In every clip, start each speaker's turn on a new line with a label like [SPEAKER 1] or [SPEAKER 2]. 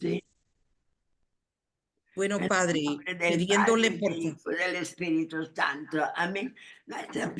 [SPEAKER 1] Sí.
[SPEAKER 2] Bueno,
[SPEAKER 1] En
[SPEAKER 2] Padre,
[SPEAKER 1] nombre del
[SPEAKER 2] pidiéndole
[SPEAKER 1] Padre,
[SPEAKER 2] por
[SPEAKER 1] del
[SPEAKER 2] favor.
[SPEAKER 1] Hijo y del Espíritu Santo. Amén. Nuestra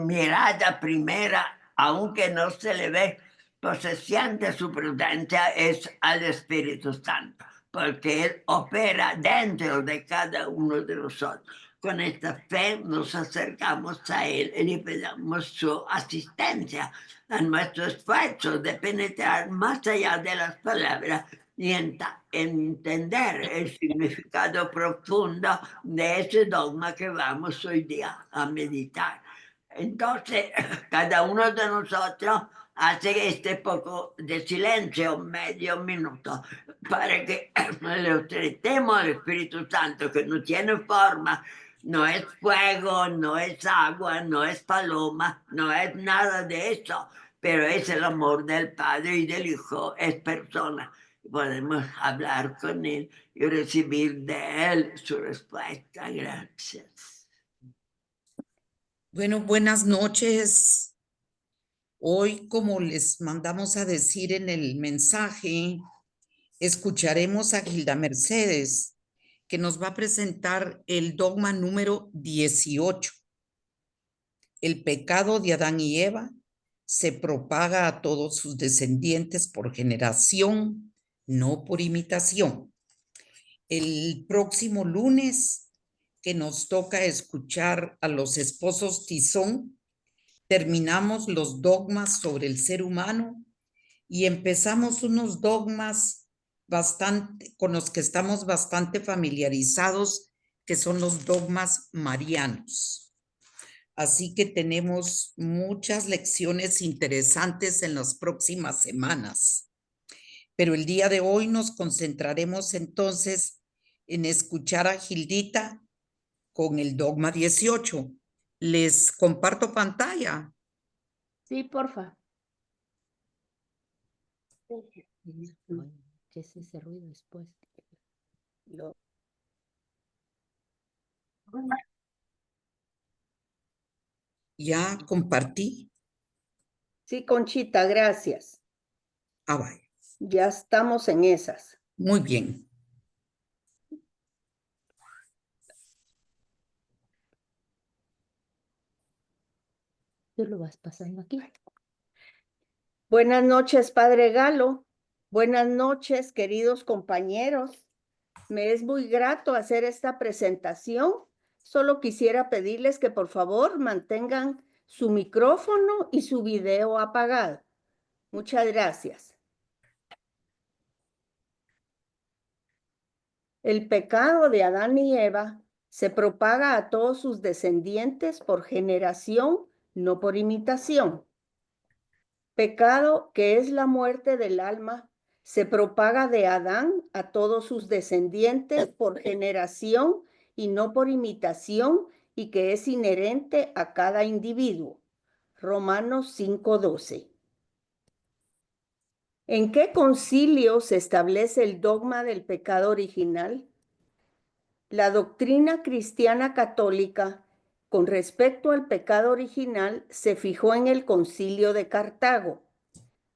[SPEAKER 1] mirada primera, aunque no se le ve posesión de su prudencia, es al Espíritu Santo, porque Él opera dentro de cada uno de nosotros. Con esta fe nos acercamos a Él y le pedimos su asistencia a nuestro esfuerzo de penetrar más allá de las palabras y entender el significado profundo de ese dogma que vamos hoy día a meditar. Entonces, cada uno de nosotros hace este poco de silencio, medio minuto, para que le ofrecemos al Espíritu Santo, que no tiene forma, no es fuego, no es agua, no es paloma, no es nada de eso, pero es el amor del Padre y del Hijo, es persona. Podemos hablar con Él y recibir de Él su respuesta. Gracias.
[SPEAKER 2] Bueno, buenas noches. Hoy, como les mandamos a decir en el mensaje, escucharemos a Gilda Mercedes, que nos va a presentar el dogma número 18. El pecado de Adán y Eva se propaga a todos sus descendientes por generación, no por imitación. El próximo lunes, que nos toca escuchar a los esposos Tizón, terminamos los dogmas sobre el ser humano y empezamos unos dogmas con los que estamos bastante familiarizados, que son los dogmas marianos. Así que tenemos muchas lecciones interesantes en las próximas semanas. Pero el día de hoy nos concentraremos entonces en escuchar a Gildita con el dogma 18. Les comparto pantalla.
[SPEAKER 3] Sí, porfa. ¿Qué es ese ruido después?
[SPEAKER 2] Ya compartí.
[SPEAKER 3] Sí, Conchita, gracias.
[SPEAKER 2] Vaya.
[SPEAKER 3] Ya estamos en esas.
[SPEAKER 2] Muy bien.
[SPEAKER 3] Tú lo vas pasando aquí. Buenas noches, Padre Galo. Buenas noches, queridos compañeros. Me es muy grato hacer esta presentación. Solo quisiera pedirles que por favor mantengan su micrófono y su video apagado. Muchas gracias. El pecado de Adán y Eva se propaga a todos sus descendientes por generación, no por imitación. Pecado, que es la muerte del alma, se propaga de Adán a todos sus descendientes por generación y no por imitación, y que es inherente a cada individuo. Romanos 5:12. ¿En qué concilio se establece el dogma del pecado original? La doctrina cristiana católica con respecto al pecado original se fijó en el Concilio de Cartago,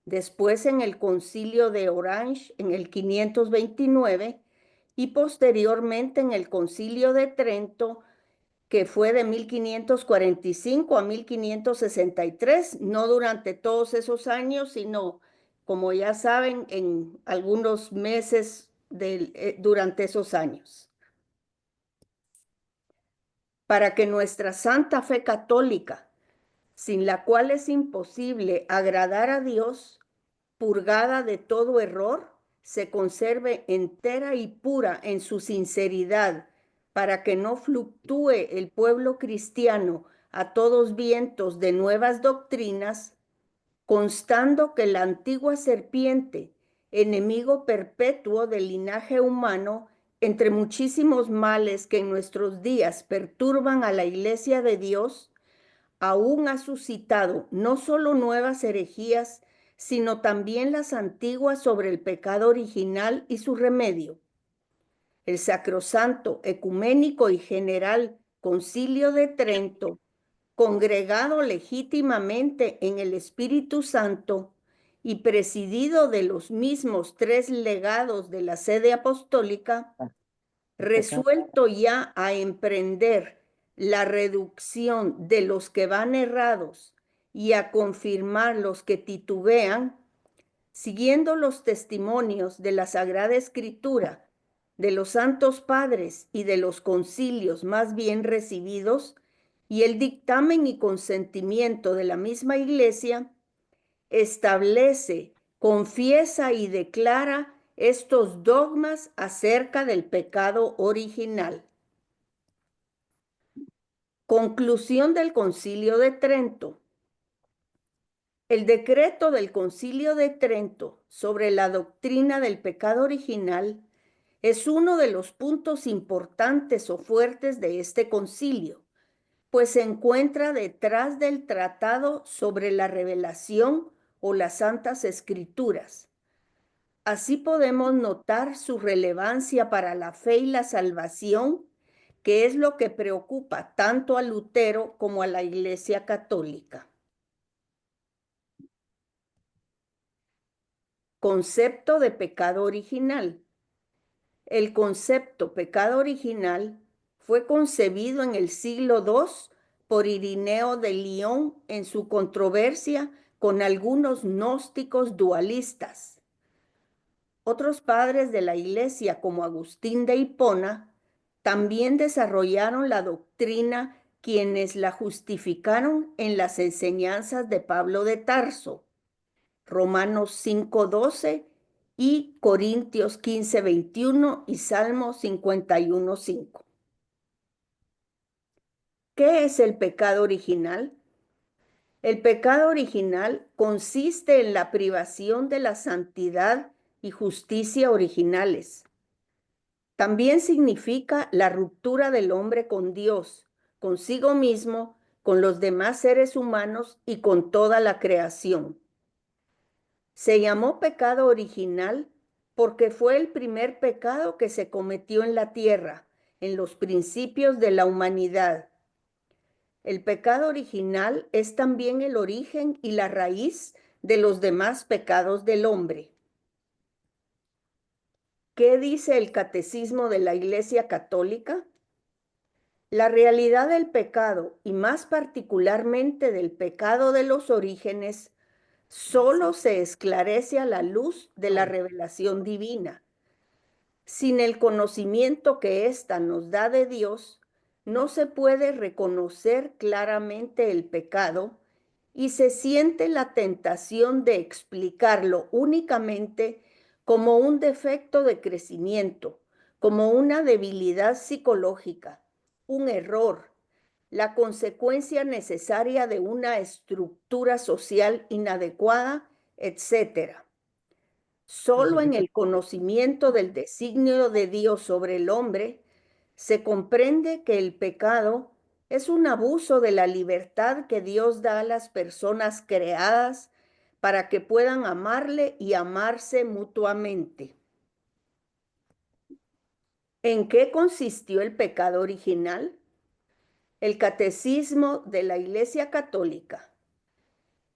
[SPEAKER 3] después en el Concilio de Orange en el 529 y posteriormente en el Concilio de Trento, que fue de 1545 a 1563, no durante todos esos años, sino, como ya saben, en algunos meses durante esos años. Para que nuestra santa fe católica, sin la cual es imposible agradar a Dios, purgada de todo error, se conserve entera y pura en su sinceridad, para que no fluctúe el pueblo cristiano a todos vientos de nuevas doctrinas, constando que la antigua serpiente, enemigo perpetuo del linaje humano, entre muchísimos males que en nuestros días perturban a la Iglesia de Dios, aún ha suscitado no solo nuevas herejías, sino también las antiguas sobre el pecado original y su remedio. El sacrosanto, ecuménico y general Concilio de Trento, congregado legítimamente en el Espíritu Santo, y presidido de los mismos 3 legados de la sede apostólica, resuelto ya a emprender la reducción de los que van errados y a confirmar los que titubean, siguiendo los testimonios de la Sagrada Escritura, de los santos padres y de los concilios más bien recibidos, y el dictamen y consentimiento de la misma Iglesia, establece, confiesa y declara estos dogmas acerca del pecado original. Conclusión del Concilio de Trento. El decreto del Concilio de Trento sobre la doctrina del pecado original es uno de los puntos importantes o fuertes de este concilio, pues se encuentra detrás del Tratado sobre la Revelación o las Santas Escrituras. Así podemos notar su relevancia para la fe y la salvación, que es lo que preocupa tanto a Lutero como a la Iglesia Católica. Concepto de pecado original. El concepto pecado original fue concebido en el siglo II por Irineo de Lyon en su controversia con algunos gnósticos dualistas. Otros padres de la Iglesia, como Agustín de Hipona, también desarrollaron la doctrina, quienes la justificaron en las enseñanzas de Pablo de Tarso, Romanos 5:12 y Corintios 15:21 y Salmo 51:5. ¿Qué es el pecado original? El pecado original consiste en la privación de la santidad y justicia originales. También significa la ruptura del hombre con Dios, consigo mismo, con los demás seres humanos y con toda la creación. Se llamó pecado original porque fue el primer pecado que se cometió en la tierra, en los principios de la humanidad. El pecado original es también el origen y la raíz de los demás pecados del hombre. ¿Qué dice el Catecismo de la Iglesia Católica? La realidad del pecado, y más particularmente del pecado de los orígenes, solo se esclarece a la luz de la revelación divina. Sin el conocimiento que ésta nos da de Dios, no se puede reconocer claramente el pecado y se siente la tentación de explicarlo únicamente como un defecto de crecimiento, como una debilidad psicológica, un error, la consecuencia necesaria de una estructura social inadecuada, etc. Solo en el conocimiento del designio de Dios sobre el hombre se comprende que el pecado es un abuso de la libertad que Dios da a las personas creadas para que puedan amarle y amarse mutuamente. ¿En qué consistió el pecado original? El Catecismo de la Iglesia Católica.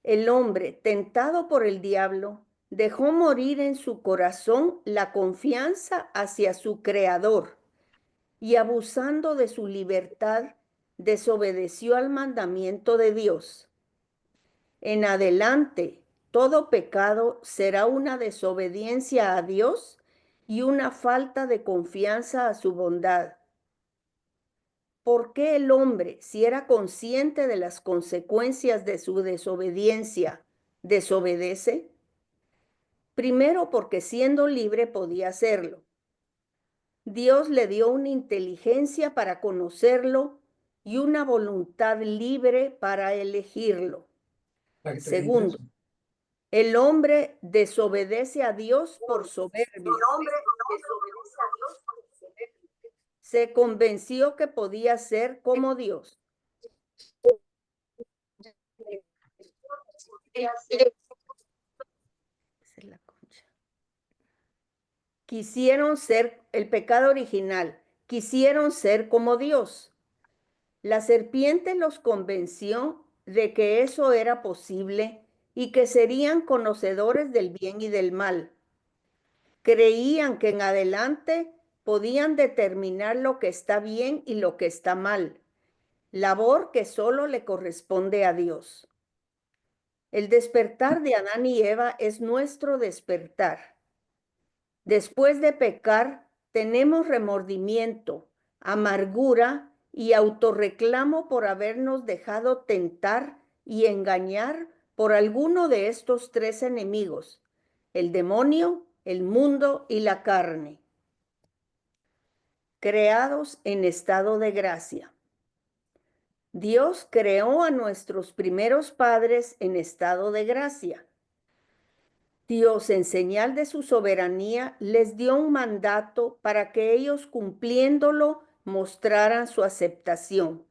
[SPEAKER 3] El hombre, tentado por el diablo, dejó morir en su corazón la confianza hacia su Creador y, abusando de su libertad, desobedeció al mandamiento de Dios. En adelante, todo pecado será una desobediencia a Dios y una falta de confianza a su bondad. ¿Por qué el hombre, si era consciente de las consecuencias de su desobediencia, desobedece? Primero, porque siendo libre podía hacerlo. Dios le dio una inteligencia para conocerlo y una voluntad libre para elegirlo. Segundo, el hombre desobedece a Dios por soberbia. Se convenció que podía ser como Dios. Quisieron ser el pecado original, quisieron ser como Dios. La serpiente los convenció de que eso era posible y que serían conocedores del bien y del mal. Creían que en adelante podían determinar lo que está bien y lo que está mal, labor que solo le corresponde a Dios. El despertar de Adán y Eva es nuestro despertar. Después de pecar, tenemos remordimiento, amargura y autorreclamo por habernos dejado tentar y engañar por alguno de estos tres enemigos, el demonio, el mundo y la carne. Creados en estado de gracia. Dios creó a nuestros primeros padres en estado de gracia. Dios, en señal de su soberanía, les dio un mandato para que ellos, cumpliéndolo, mostraran su aceptación.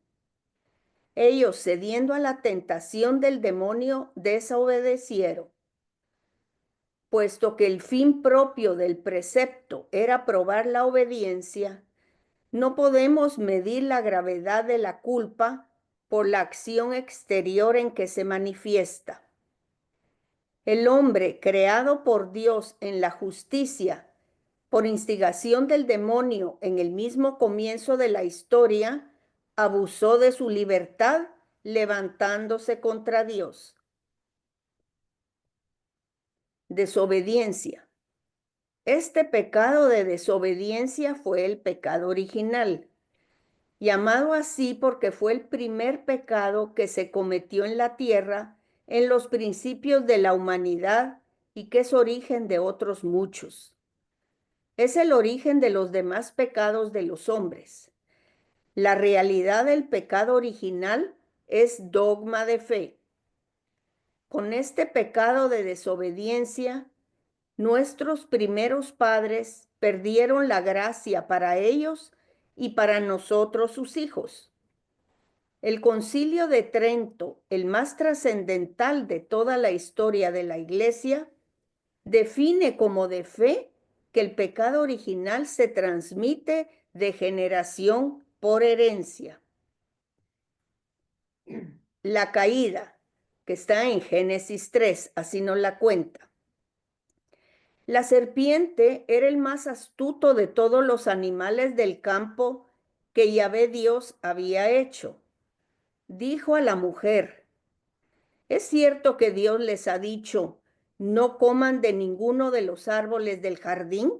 [SPEAKER 3] Ellos, cediendo a la tentación del demonio, desobedecieron. Puesto que el fin propio del precepto era probar la obediencia, no podemos medir la gravedad de la culpa por la acción exterior en que se manifiesta. El hombre creado por Dios en la justicia, por instigación del demonio en el mismo comienzo de la historia, abusó de su libertad levantándose contra Dios. Desobediencia. Este pecado de desobediencia fue el pecado original, llamado así porque fue el primer pecado que se cometió en la tierra en los principios de la humanidad y que es origen de otros muchos. Es el origen de los demás pecados de los hombres. La realidad del pecado original es dogma de fe. Con este pecado de desobediencia, nuestros primeros padres perdieron la gracia para ellos y para nosotros sus hijos. El Concilio de Trento, el más trascendental de toda la historia de la Iglesia, define como de fe que el pecado original se transmite de generación por herencia. La caída, que está en Génesis 3, así nos la cuenta. La serpiente era el más astuto de todos los animales del campo que Yahvé Dios había hecho. Dijo a la mujer: ¿es cierto que Dios les ha dicho, no coman de ninguno de los árboles del jardín?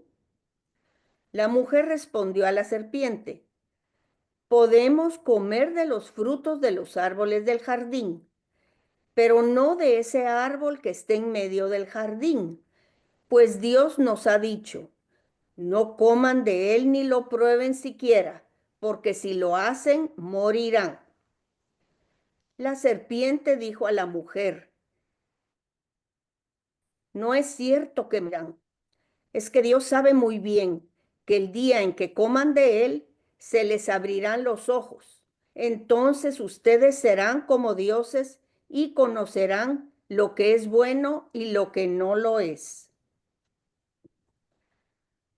[SPEAKER 3] La mujer respondió a la serpiente: podemos comer de los frutos de los árboles del jardín, pero no de ese árbol que está en medio del jardín, pues Dios nos ha dicho, no coman de él ni lo prueben siquiera, porque si lo hacen, morirán. La serpiente dijo a la mujer: no es cierto que morirán. Es que Dios sabe muy bien que el día en que coman de él, se les abrirán los ojos. Entonces ustedes serán como dioses y conocerán lo que es bueno y lo que no lo es.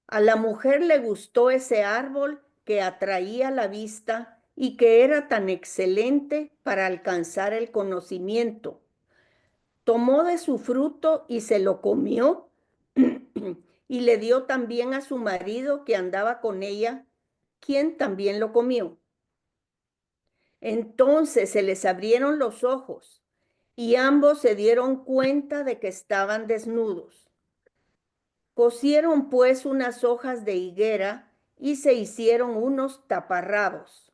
[SPEAKER 3] A la mujer le gustó ese árbol que atraía la vista y que era tan excelente para alcanzar el conocimiento. Tomó de su fruto y se lo comió y le dio también a su marido que andaba con ella, quien también lo comió. Entonces se les abrieron los ojos y ambos se dieron cuenta de que estaban desnudos. Cosieron pues unas hojas de higuera y se hicieron unos taparrabos.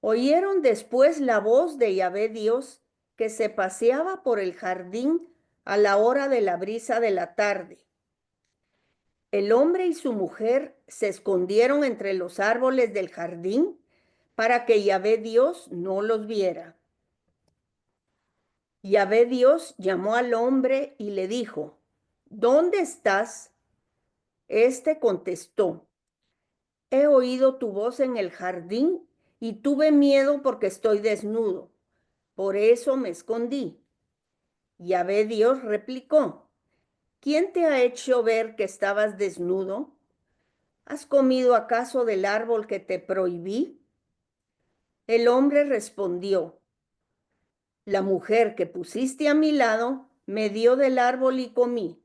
[SPEAKER 3] Oyeron después la voz de Yahvé Dios que se paseaba por el jardín a la hora de la brisa de la tarde. El hombre y su mujer se escondieron entre los árboles del jardín para que Yahvé Dios no los viera. Yahvé Dios llamó al hombre y le dijo: ¿dónde estás? Este contestó: he oído tu voz en el jardín y tuve miedo porque estoy desnudo. Por eso me escondí. Yahvé Dios replicó: ¿quién te ha hecho ver que estabas desnudo? ¿Has comido acaso del árbol que te prohibí? El hombre respondió: La mujer que pusiste a mi lado me dio del árbol y comí.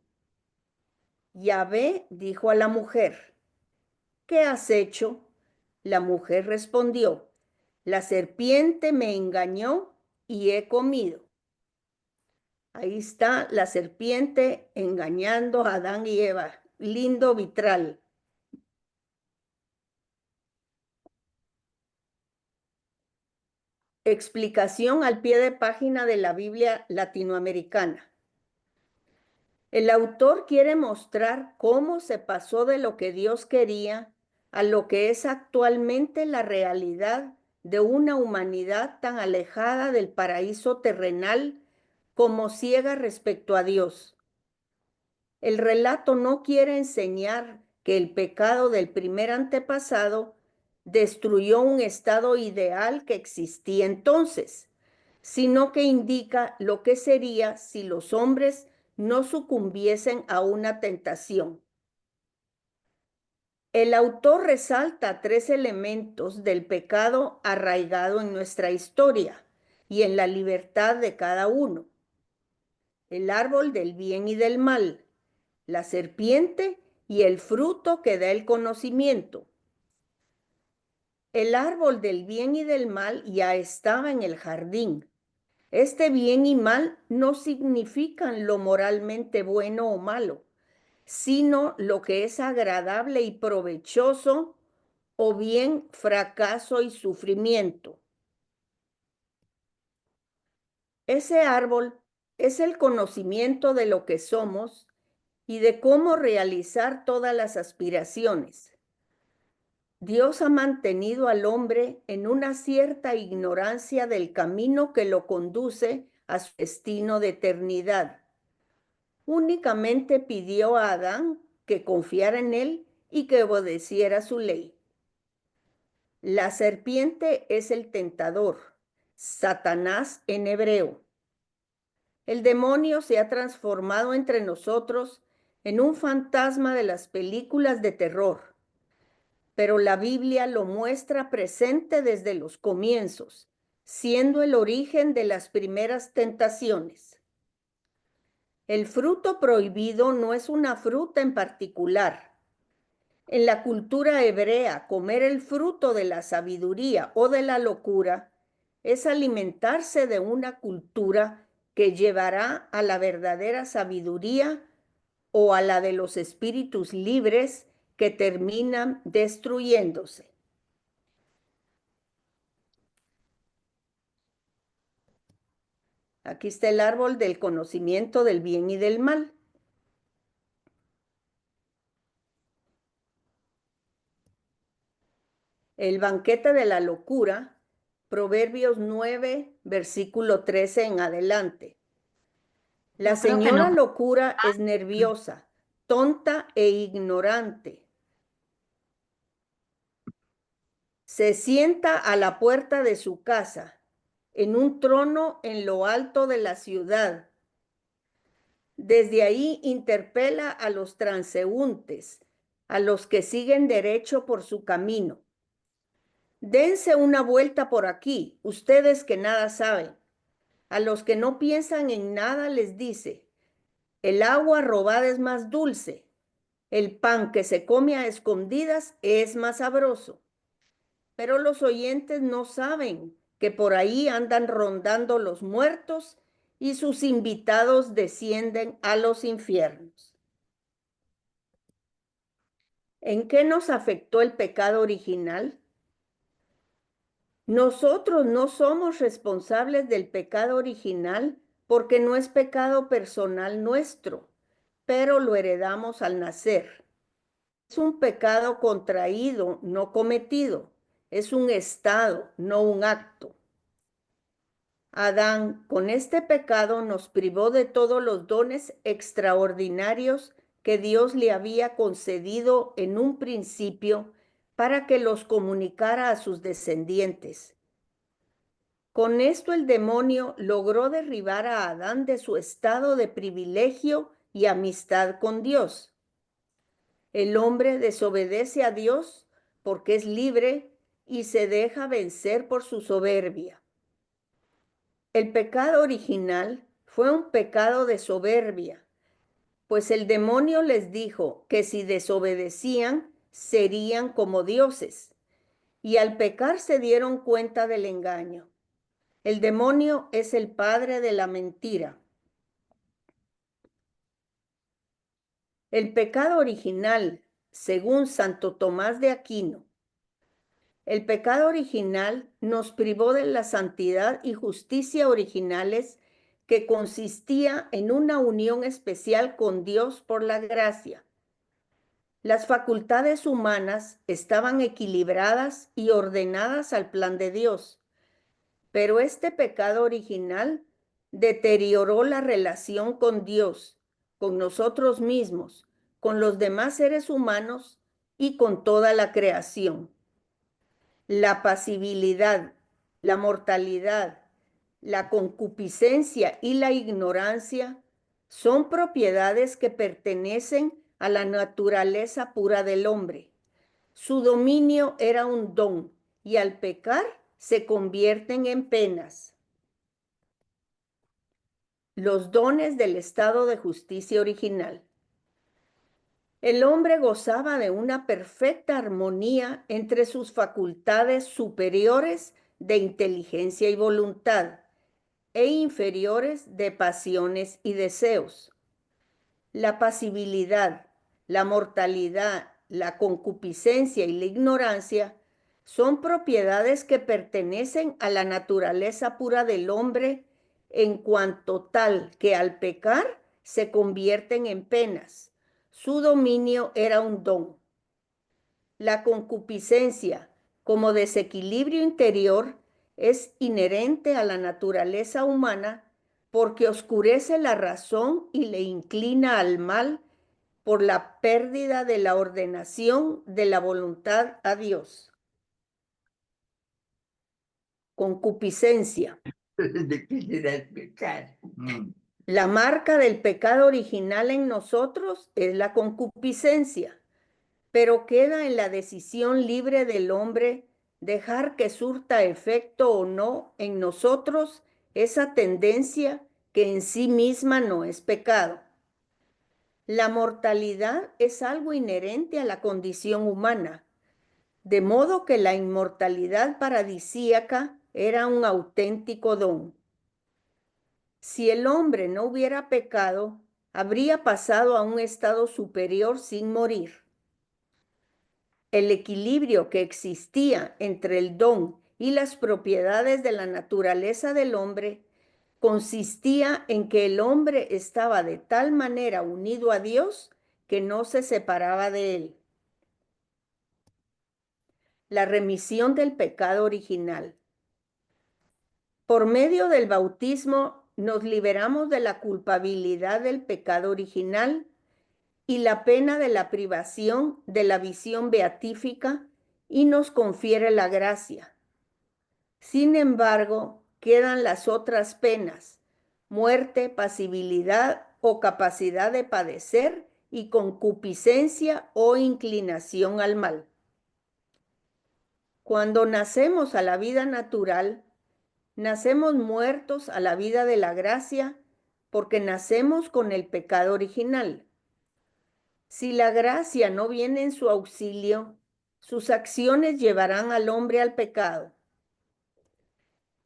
[SPEAKER 3] Yahvé dijo a la mujer, ¿qué has hecho? La mujer respondió, la serpiente me engañó y he comido. Ahí está la serpiente engañando a Adán y Eva. Lindo vitral. Explicación al pie de página de la Biblia latinoamericana. El autor quiere mostrar cómo se pasó de lo que Dios quería a lo que es actualmente la realidad de una humanidad tan alejada del paraíso terrenal como ciega respecto a Dios. El relato no quiere enseñar que el pecado del primer antepasado destruyó un estado ideal que existía entonces, sino que indica lo que sería si los hombres no sucumbiesen a una tentación. El autor resalta 3 elementos del pecado arraigado en nuestra historia y en la libertad de cada uno. El árbol del bien y del mal, la serpiente y el fruto que da el conocimiento. El árbol del bien y del mal ya estaba en el jardín. Este bien y mal no significan lo moralmente bueno o malo, sino lo que es agradable y provechoso, o bien fracaso y sufrimiento. Ese árbol es el conocimiento de lo que somos y de cómo realizar todas las aspiraciones. Dios ha mantenido al hombre en una cierta ignorancia del camino que lo conduce a su destino de eternidad. Únicamente pidió a Adán que confiara en él y que obedeciera su ley. La serpiente es el tentador, Satanás en hebreo. El demonio se ha transformado entre nosotros en un fantasma de las películas de terror, pero la Biblia lo muestra presente desde los comienzos, siendo el origen de las primeras tentaciones. El fruto prohibido no es una fruta en particular. En la cultura hebrea, comer el fruto de la sabiduría o de la locura es alimentarse de una cultura que llevará a la verdadera sabiduría o a la de los espíritus libres que terminan destruyéndose. Aquí está el árbol del conocimiento del bien y del mal. El banquete de la locura, Proverbios 9, versículo 13 en adelante. La
[SPEAKER 4] Yo creo que
[SPEAKER 3] señora
[SPEAKER 4] no.
[SPEAKER 3] locura es nerviosa, tonta e ignorante. Se sienta a la puerta de su casa, en un trono en lo alto de la ciudad. Desde ahí interpela a los transeúntes, a los que siguen derecho por su camino. Dense una vuelta por aquí, ustedes que nada saben. A los que no piensan en nada les dice, el agua robada es más dulce, el pan que se come a escondidas es más sabroso. Pero los oyentes no saben que por ahí andan rondando los muertos y sus invitados descienden a los infiernos. ¿En qué nos afectó el pecado original? Nosotros no somos responsables del pecado original porque no es pecado personal nuestro, pero lo heredamos al nacer. Es un pecado contraído, no cometido. Es un estado, no un acto. Adán, con este pecado, nos privó de todos los dones extraordinarios que Dios le había concedido en un principio para que los comunicara a sus descendientes. Con esto el demonio logró derribar a Adán de su estado de privilegio y amistad con Dios. El hombre desobedece a Dios porque es libre y se deja vencer por su soberbia. El pecado original fue un pecado de soberbia, pues el demonio les dijo que si desobedecían, serían como dioses. Y al pecar se dieron cuenta del engaño. El demonio es el padre de la mentira. El pecado original, según Santo Tomás de Aquino, el pecado original nos privó de la santidad y justicia originales que consistía en una unión especial con Dios por la gracia. Las facultades humanas estaban equilibradas y ordenadas al plan de Dios, pero este pecado original deterioró la relación con Dios, con nosotros mismos, con los demás seres humanos y con toda la creación. La pasibilidad, la mortalidad, la concupiscencia y la ignorancia son propiedades que pertenecen a la naturaleza pura del hombre. Su dominio era un don y al pecar se convierten en penas. Los dones del estado de justicia original. El hombre gozaba de una perfecta armonía entre sus facultades superiores de inteligencia y voluntad e inferiores de pasiones y deseos. La pasibilidad, la mortalidad, la concupiscencia y la ignorancia son propiedades que pertenecen a la naturaleza pura del hombre en cuanto tal que al pecar se convierten en penas. Su dominio era un don. La concupiscencia, como desequilibrio interior, es inherente a la naturaleza humana porque oscurece la razón y le inclina al mal por la pérdida de la ordenación de la voluntad a Dios. Concupiscencia.
[SPEAKER 1] Difícil de explicar.
[SPEAKER 3] La marca del pecado original en nosotros es la concupiscencia, pero queda en la decisión libre del hombre dejar que surta efecto o no en nosotros esa tendencia que en sí misma no es pecado. La mortalidad es algo inherente a la condición humana, de modo que la inmortalidad paradisíaca era un auténtico don. Si el hombre no hubiera pecado, habría pasado a un estado superior sin morir. El equilibrio que existía entre el don y las propiedades de la naturaleza del hombre consistía en que el hombre estaba de tal manera unido a Dios que no se separaba de él. La remisión del pecado original. Por medio del bautismo nos liberamos de la culpabilidad del pecado original y la pena de la privación de la visión beatífica y nos confiere la gracia. Sin embargo, quedan las otras penas, muerte, pasibilidad o capacidad de padecer y concupiscencia o inclinación al mal. Cuando nacemos a la vida natural, nacemos muertos a la vida de la gracia porque nacemos con el pecado original. Si la gracia no viene en su auxilio, sus acciones llevarán al hombre al pecado.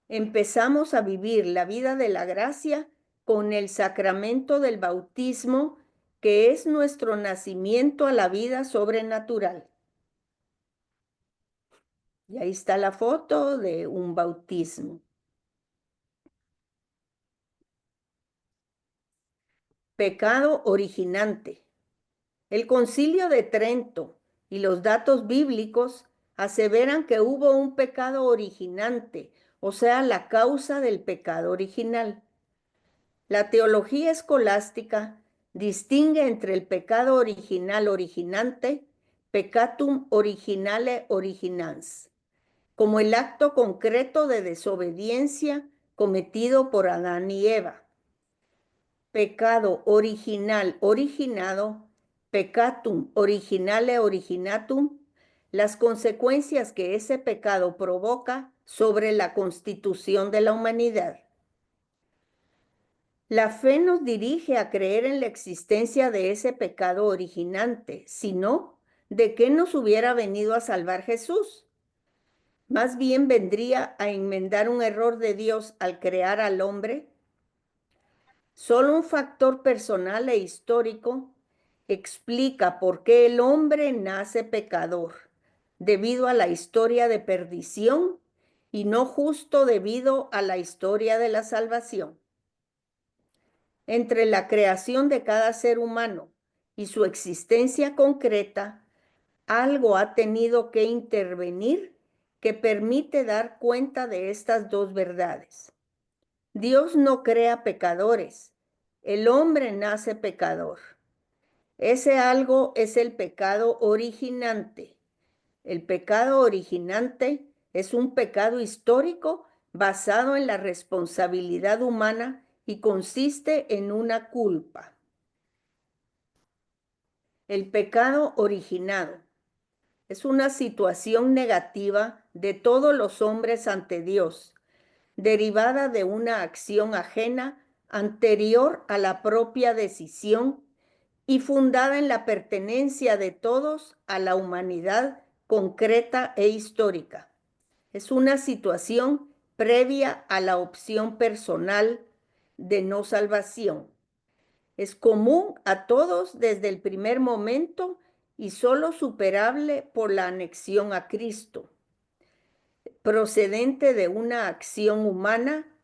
[SPEAKER 3] Empezamos a vivir la vida de la gracia con el sacramento del bautismo, que es nuestro nacimiento a la vida sobrenatural. Y ahí está la foto de un bautismo. Pecado originante. El Concilio de Trento y los datos bíblicos aseveran que hubo un pecado originante, o sea, la causa del pecado original. La teología escolástica distingue entre el pecado original originante, peccatum originale originans, como el acto concreto de desobediencia cometido por Adán y Eva. Pecado original originado, peccatum originale originatum, las consecuencias que ese pecado provoca sobre la constitución de la humanidad. La fe nos dirige a creer en la existencia de ese pecado originante, si no, ¿de qué nos hubiera venido a salvar Jesús? Más bien vendría a enmendar un error de Dios al crear al hombre. Solo un factor personal e histórico explica por qué el hombre nace pecador, debido a la historia de perdición y no justo debido a la historia de la salvación. Entre la creación de cada ser humano y su existencia concreta, algo ha tenido que intervenir que permite dar cuenta de estas dos verdades. Dios no crea pecadores, el hombre nace pecador. Ese algo es el pecado originante. El pecado originante es un pecado histórico basado en la responsabilidad humana y consiste en una culpa. El pecado originado es una situación negativa de todos los hombres ante Dios, derivada de una acción ajena anterior a la propia decisión y fundada en la pertenencia de todos a la humanidad concreta e histórica. Es una situación previa a la opción personal de no salvación. Es común a todos desde el primer momento y solo superable por la anexión a Cristo, procedente de una acción humana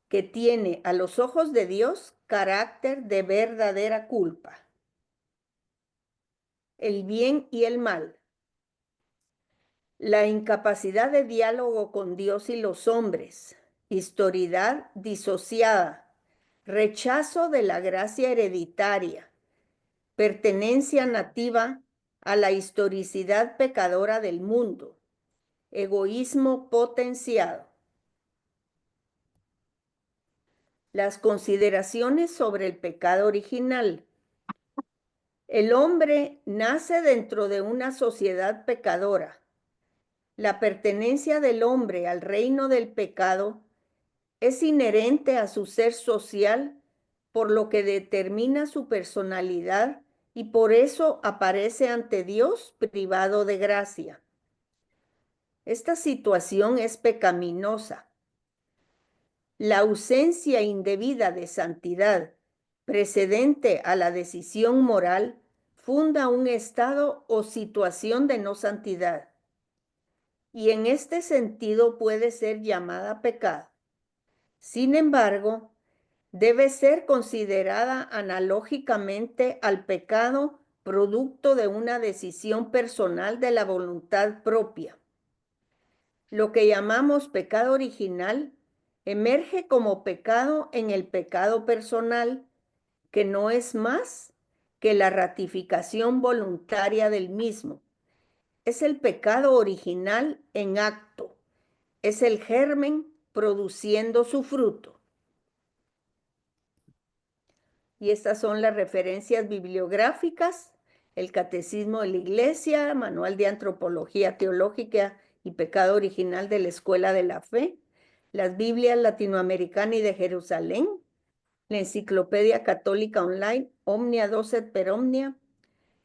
[SPEAKER 3] que tiene a los ojos de Dios carácter de verdadera culpa. El bien y el mal. La incapacidad de diálogo con Dios y los hombres, historidad disociada, rechazo de la gracia hereditaria, pertenencia nativa a la historicidad pecadora del mundo, egoísmo potenciado. Las consideraciones sobre el pecado original. El hombre nace dentro de una sociedad pecadora. La pertenencia del hombre al reino del pecado es inherente a su ser social, por lo que determina su personalidad y por eso aparece ante Dios privado de gracia. Esta situación es pecaminosa. La ausencia indebida de santidad precedente a la decisión moral funda un estado o situación de no santidad, y en este sentido puede ser llamada pecado. Sin embargo, debe ser considerada analógicamente al pecado producto de una decisión personal de la voluntad propia. Lo que llamamos pecado original emerge como pecado en el pecado personal, que no es más que la ratificación voluntaria del mismo. Es el pecado original en acto, es el germen produciendo su fruto. Y estas son las referencias bibliográficas: el Catecismo de la Iglesia, Manual de Antropología Teológica y Pecado Original de la Escuela de la Fe, las Biblias Latinoamericana y de Jerusalén, la Enciclopedia Católica Online, Omnia Docet per Omnia,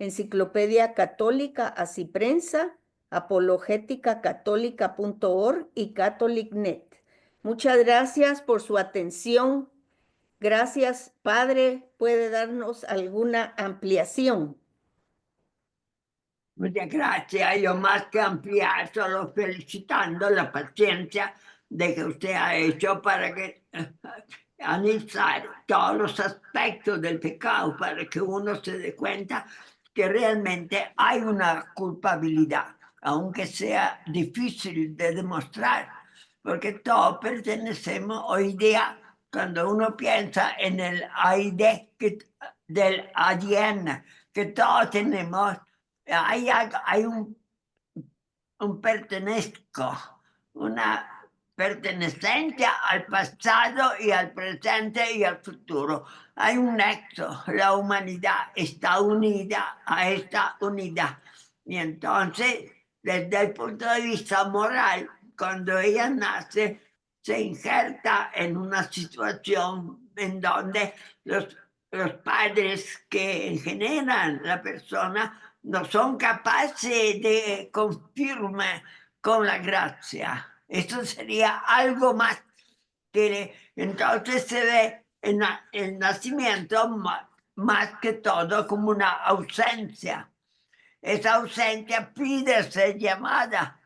[SPEAKER 3] Enciclopedia Católica Asiprensa, apologéticacatólica.org y CatholicNet. Muchas gracias por su atención. Gracias, Padre. ¿Puede darnos alguna ampliación?
[SPEAKER 1] Muchas gracias. Yo más que ampliar, solo felicitando la paciencia de que usted ha hecho para que analizar todos los aspectos del pecado, para que uno se dé cuenta que realmente hay una culpabilidad, aunque sea difícil de demostrar, porque todos pertenecemos hoy día. Cuando uno piensa en el ID del ADN que todos tenemos, hay un pertenezco, una pertenencia al pasado y al presente y al futuro. Hay un nexo, la humanidad está unida a esta unidad. Y entonces, desde el punto de vista moral, cuando ella nace, se injerta en una situación en donde los padres que generan la persona no son capaces de confirmar con la gracia. Eso sería algo más que entonces se ve el nacimiento más que todo como una ausencia. Esa ausencia pide ser llenada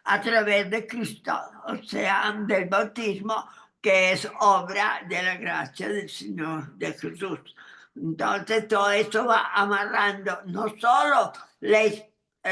[SPEAKER 1] a través de Cristo, o sea, del bautismo, que es obra de la gracia del Señor, de Jesús. Entonces todo eso va amarrando no solo la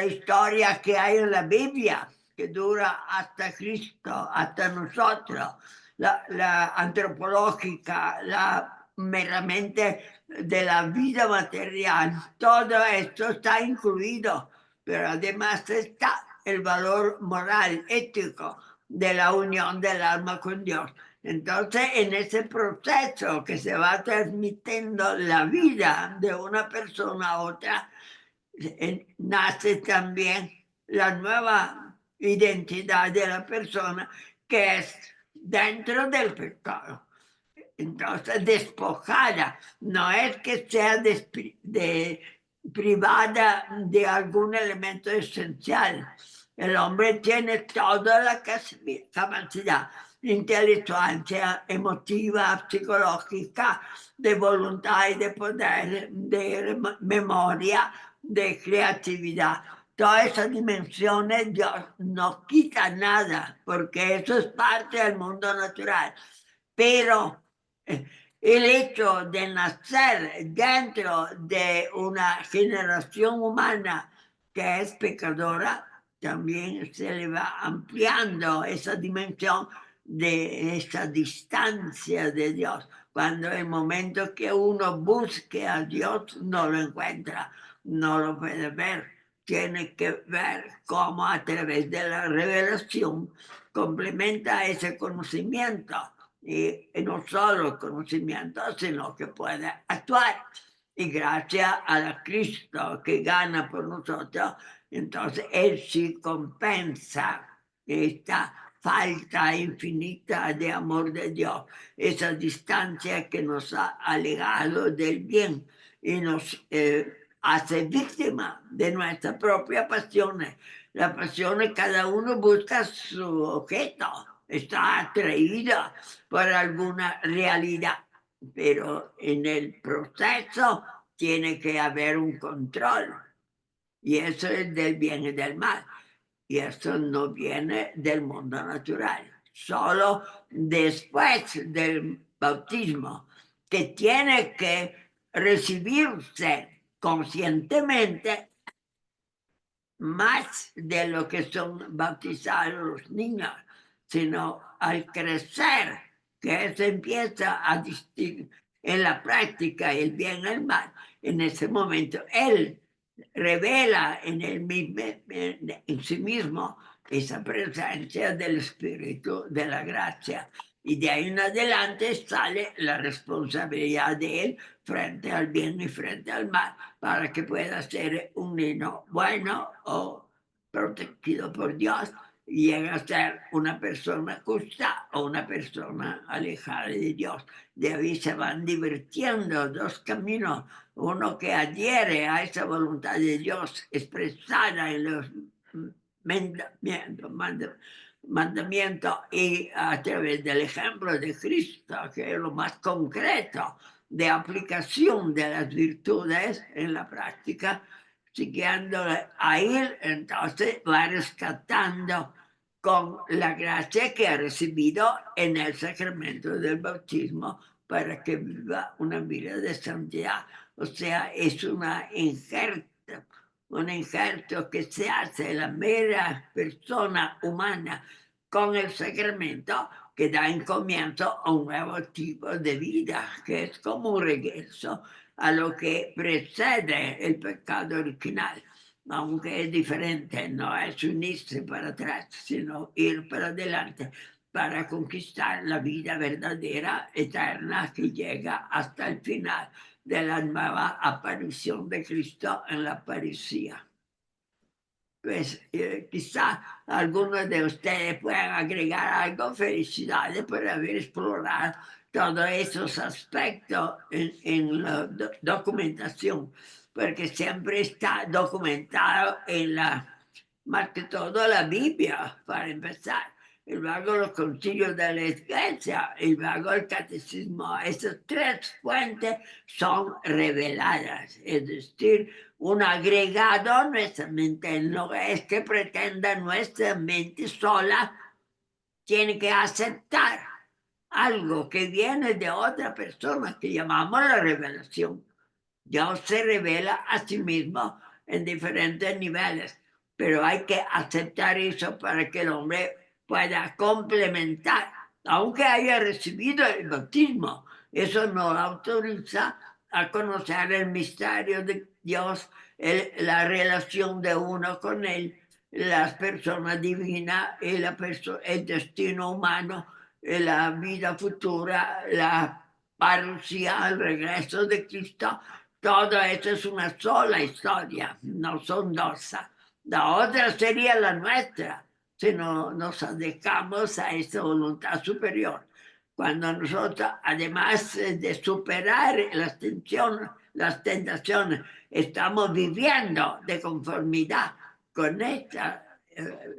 [SPEAKER 1] historia que hay en la Biblia, que dura hasta Cristo, hasta nosotros, la antropológica, la meramente de la vida material, todo esto está incluido, pero además está el valor moral, ético de la unión del alma con Dios. Entonces, en ese proceso que se va transmitiendo la vida de una persona a otra, nace también la nueva identidad de la persona, que es dentro del pecado. Entonces, despojada, no es que sea privada de algún elemento esencial. El hombre tiene toda la capacidad intelectual, sea emotiva, psicológica, de voluntad y de poder, de memoria, de creatividad. Todas esas dimensiones Dios no quita nada, porque eso es parte del mundo natural. Pero el hecho de nacer dentro de una generación humana que es pecadora, también se le va ampliando esa dimensión de esa distancia de Dios. Cuando el momento que uno busque a Dios no lo encuentra, no lo puede ver. Tiene que ver cómo a través de la revelación complementa ese conocimiento. Y no solo conocimiento, sino que puede actuar. Y gracias a Cristo que gana por nosotros, entonces Él sí compensa esta falta infinita de amor de Dios, esa distancia que nos ha alejado del bien y nos hace víctima de nuestras propias pasiones. Las pasiones, cada uno busca su objeto, está atraída por alguna realidad, pero en el proceso tiene que haber un control, y eso es del bien y del mal, y eso no viene del mundo natural, solo después del bautismo, que tiene que recibirse conscientemente más de lo que son bautizados los niños, sino al crecer, que se empieza a distinguir en la práctica el bien y el mal. En ese momento, Él revela en sí mismo esa presencia del Espíritu de la gracia. Y de ahí en adelante sale la responsabilidad de Él frente al bien y frente al mal, para que pueda ser un niño bueno o protegido por Dios y llegue a ser una persona justa o una persona alejada de Dios. De ahí se van divirtiendo dos caminos, uno que adhiere a esa voluntad de Dios expresada en los mandamientos y a través del ejemplo de Cristo, que es lo más concreto de aplicación de las virtudes en la práctica, siguiendo a Él, entonces va rescatando con la gracia que ha recibido en el sacramento del bautismo para que viva una vida de santidad. O sea, es un injerto que se hace en la mera persona humana con el sacramento, que da en comienzo a un nuevo tipo de vida, que es como un regreso a lo que precede el pecado original, aunque es diferente, no es unirse para atrás, sino ir para adelante para conquistar la vida verdadera, eterna, que llega hasta el final de la nueva aparición de Cristo en la parecía. Pues quizá algunos de ustedes puedan agregar algo. Felicidades por haber explorado todos esos aspectos en la documentación, porque siempre está documentado en más que todo la Biblia, para empezar, y luego los concilios de la Iglesia, y luego el catecismo. Esas tres fuentes son reveladas, es decir, un agregado a nuestra mente. No es que pretenda nuestra mente sola, tiene que aceptar algo que viene de otra persona, que llamamos la revelación. Dios se revela a sí mismo en diferentes niveles, pero hay que aceptar eso para que el hombre pueda complementar, aunque haya recibido el bautismo. Eso no autoriza a conocer el misterio de Dios, la relación de uno con él, las personas divinas, el destino humano, la vida futura, la parucía, el regreso de Cristo. Todo eso es una sola historia, no son dos. La otra sería la nuestra, si no nos acercamos a esa voluntad superior. Cuando nosotros, además de superar las tentaciones, estamos viviendo de conformidad con esta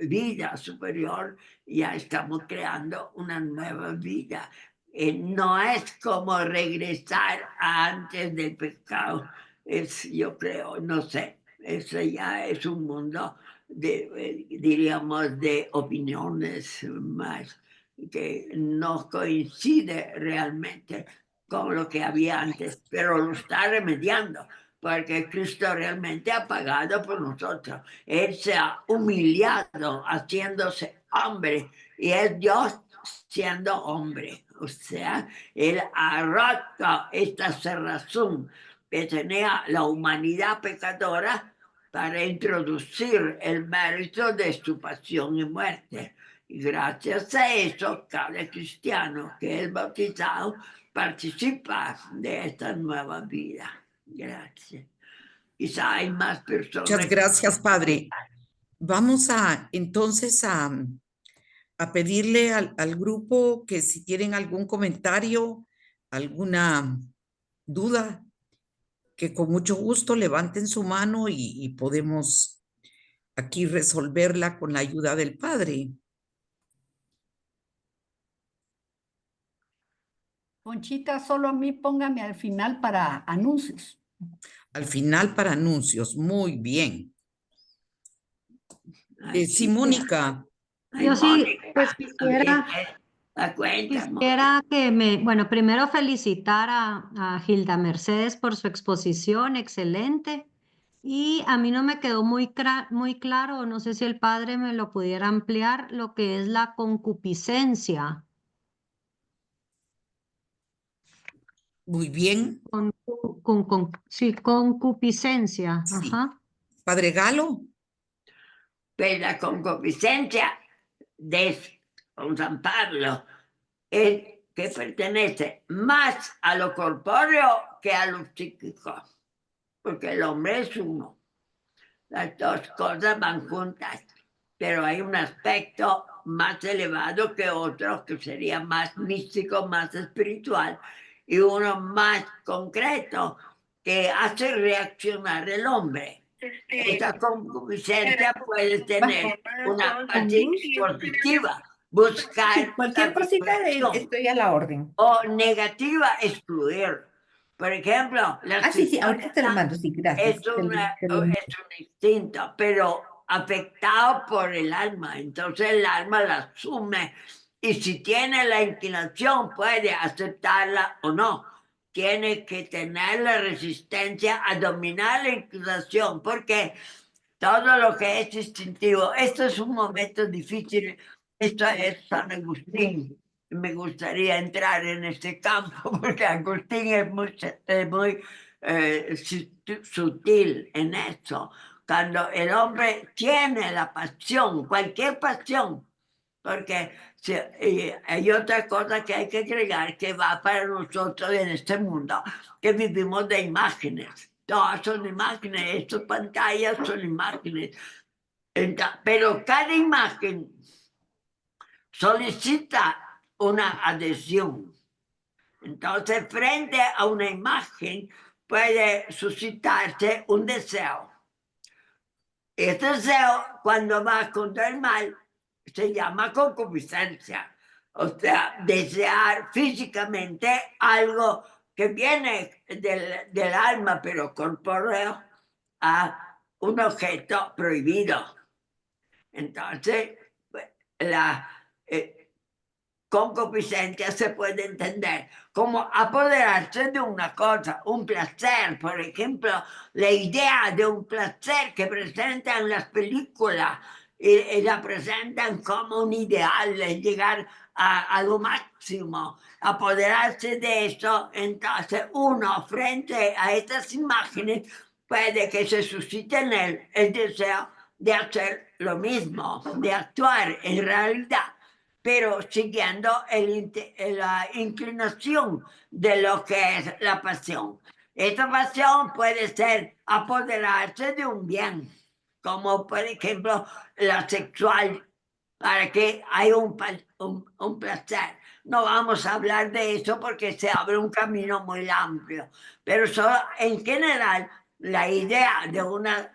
[SPEAKER 1] vida superior, ya estamos creando una nueva vida. No es como regresar a antes del pecado, yo creo, no sé, eso ya es un mundo diríamos, de opiniones más que no coincide realmente con lo que había antes, pero lo está remediando, porque Cristo realmente ha pagado por nosotros. Él se ha humillado haciéndose hombre y es Dios siendo hombre. O sea, Él ha roto esta cerrazón que tenía la humanidad pecadora para introducir el mérito de su pasión y muerte. Y gracias a eso, cada cristiano que es bautizado participa de esta nueva vida. Gracias. Quizá hay más personas.
[SPEAKER 2] Muchas gracias, Padre. Vamos entonces a pedirle al grupo que si tienen algún comentario, alguna duda, que con mucho gusto levanten su mano y podemos aquí resolverla con la ayuda del Padre.
[SPEAKER 4] Conchita, solo a mí póngame al final para anuncios.
[SPEAKER 2] Al final para anuncios. Muy bien.
[SPEAKER 1] Ay,
[SPEAKER 2] Sí, Mónica.
[SPEAKER 1] ay,
[SPEAKER 5] Yo sí,
[SPEAKER 1] Mónica,
[SPEAKER 5] pues quisiera
[SPEAKER 1] que
[SPEAKER 5] bueno, primero felicitar a Gilda Mercedes por su exposición, excelente. Y a mí no me quedó muy claro, no sé si el padre me lo pudiera ampliar, lo que es la concupiscencia.
[SPEAKER 2] Muy bien.
[SPEAKER 5] Sí, concupiscencia.
[SPEAKER 2] Sí.
[SPEAKER 5] Ajá.
[SPEAKER 2] Padre Galo.
[SPEAKER 1] pues la concupiscencia de San Pablo es que pertenece más a lo corpóreo que a lo psíquico, porque el hombre es uno. Las dos cosas van juntas, pero hay un aspecto más elevado que otro, que sería más místico, más espiritual, y uno más concreto, que hace reaccionar el hombre. Esta concupiscencia puede tener una parte positiva, buscar
[SPEAKER 6] Cualquier cosita estoy a la orden.
[SPEAKER 1] o negativa, excluir. Por ejemplo, la
[SPEAKER 6] sí, ahorita te lo mando, sí, gracias.
[SPEAKER 1] es un instinto, pero afectado por el alma. Entonces el alma la asume y si tiene la inclinación puede aceptarla o no. Tiene que tener la resistencia a dominar la inclinación, porque todo lo que es instintivo, esto es un momento difícil, esto es San Agustín. Me gustaría entrar en este campo porque Agustín es muy sutil en eso. Cuando el hombre tiene la pasión, cualquier pasión, porque hay otra cosa que hay que agregar que va para nosotros en este mundo, que vivimos de imágenes. Todas son imágenes, estas pantallas son imágenes. Pero cada imagen solicita una adhesión. Entonces, frente a una imagen puede suscitarse un deseo. Este deseo, cuando va contra el mal, se llama concupiscencia. O sea, desear físicamente algo que viene del alma, pero corpóreo, a un objeto prohibido. Entonces, la concupiscencia se puede entender como apoderarse de una cosa, un placer. Por ejemplo, la idea de un placer que presentan las películas y la presentan como un ideal, llegar a lo máximo, apoderarse de eso. Entonces uno frente a estas imágenes puede que se suscite en él el deseo de hacer lo mismo, de actuar en realidad, pero siguiendo la inclinación de lo que es la pasión. Esta pasión puede ser apoderarse de un bien, como por ejemplo la sexual, para que haya un placer. No vamos a hablar de eso porque se abre un camino muy amplio, pero solo en general la idea de una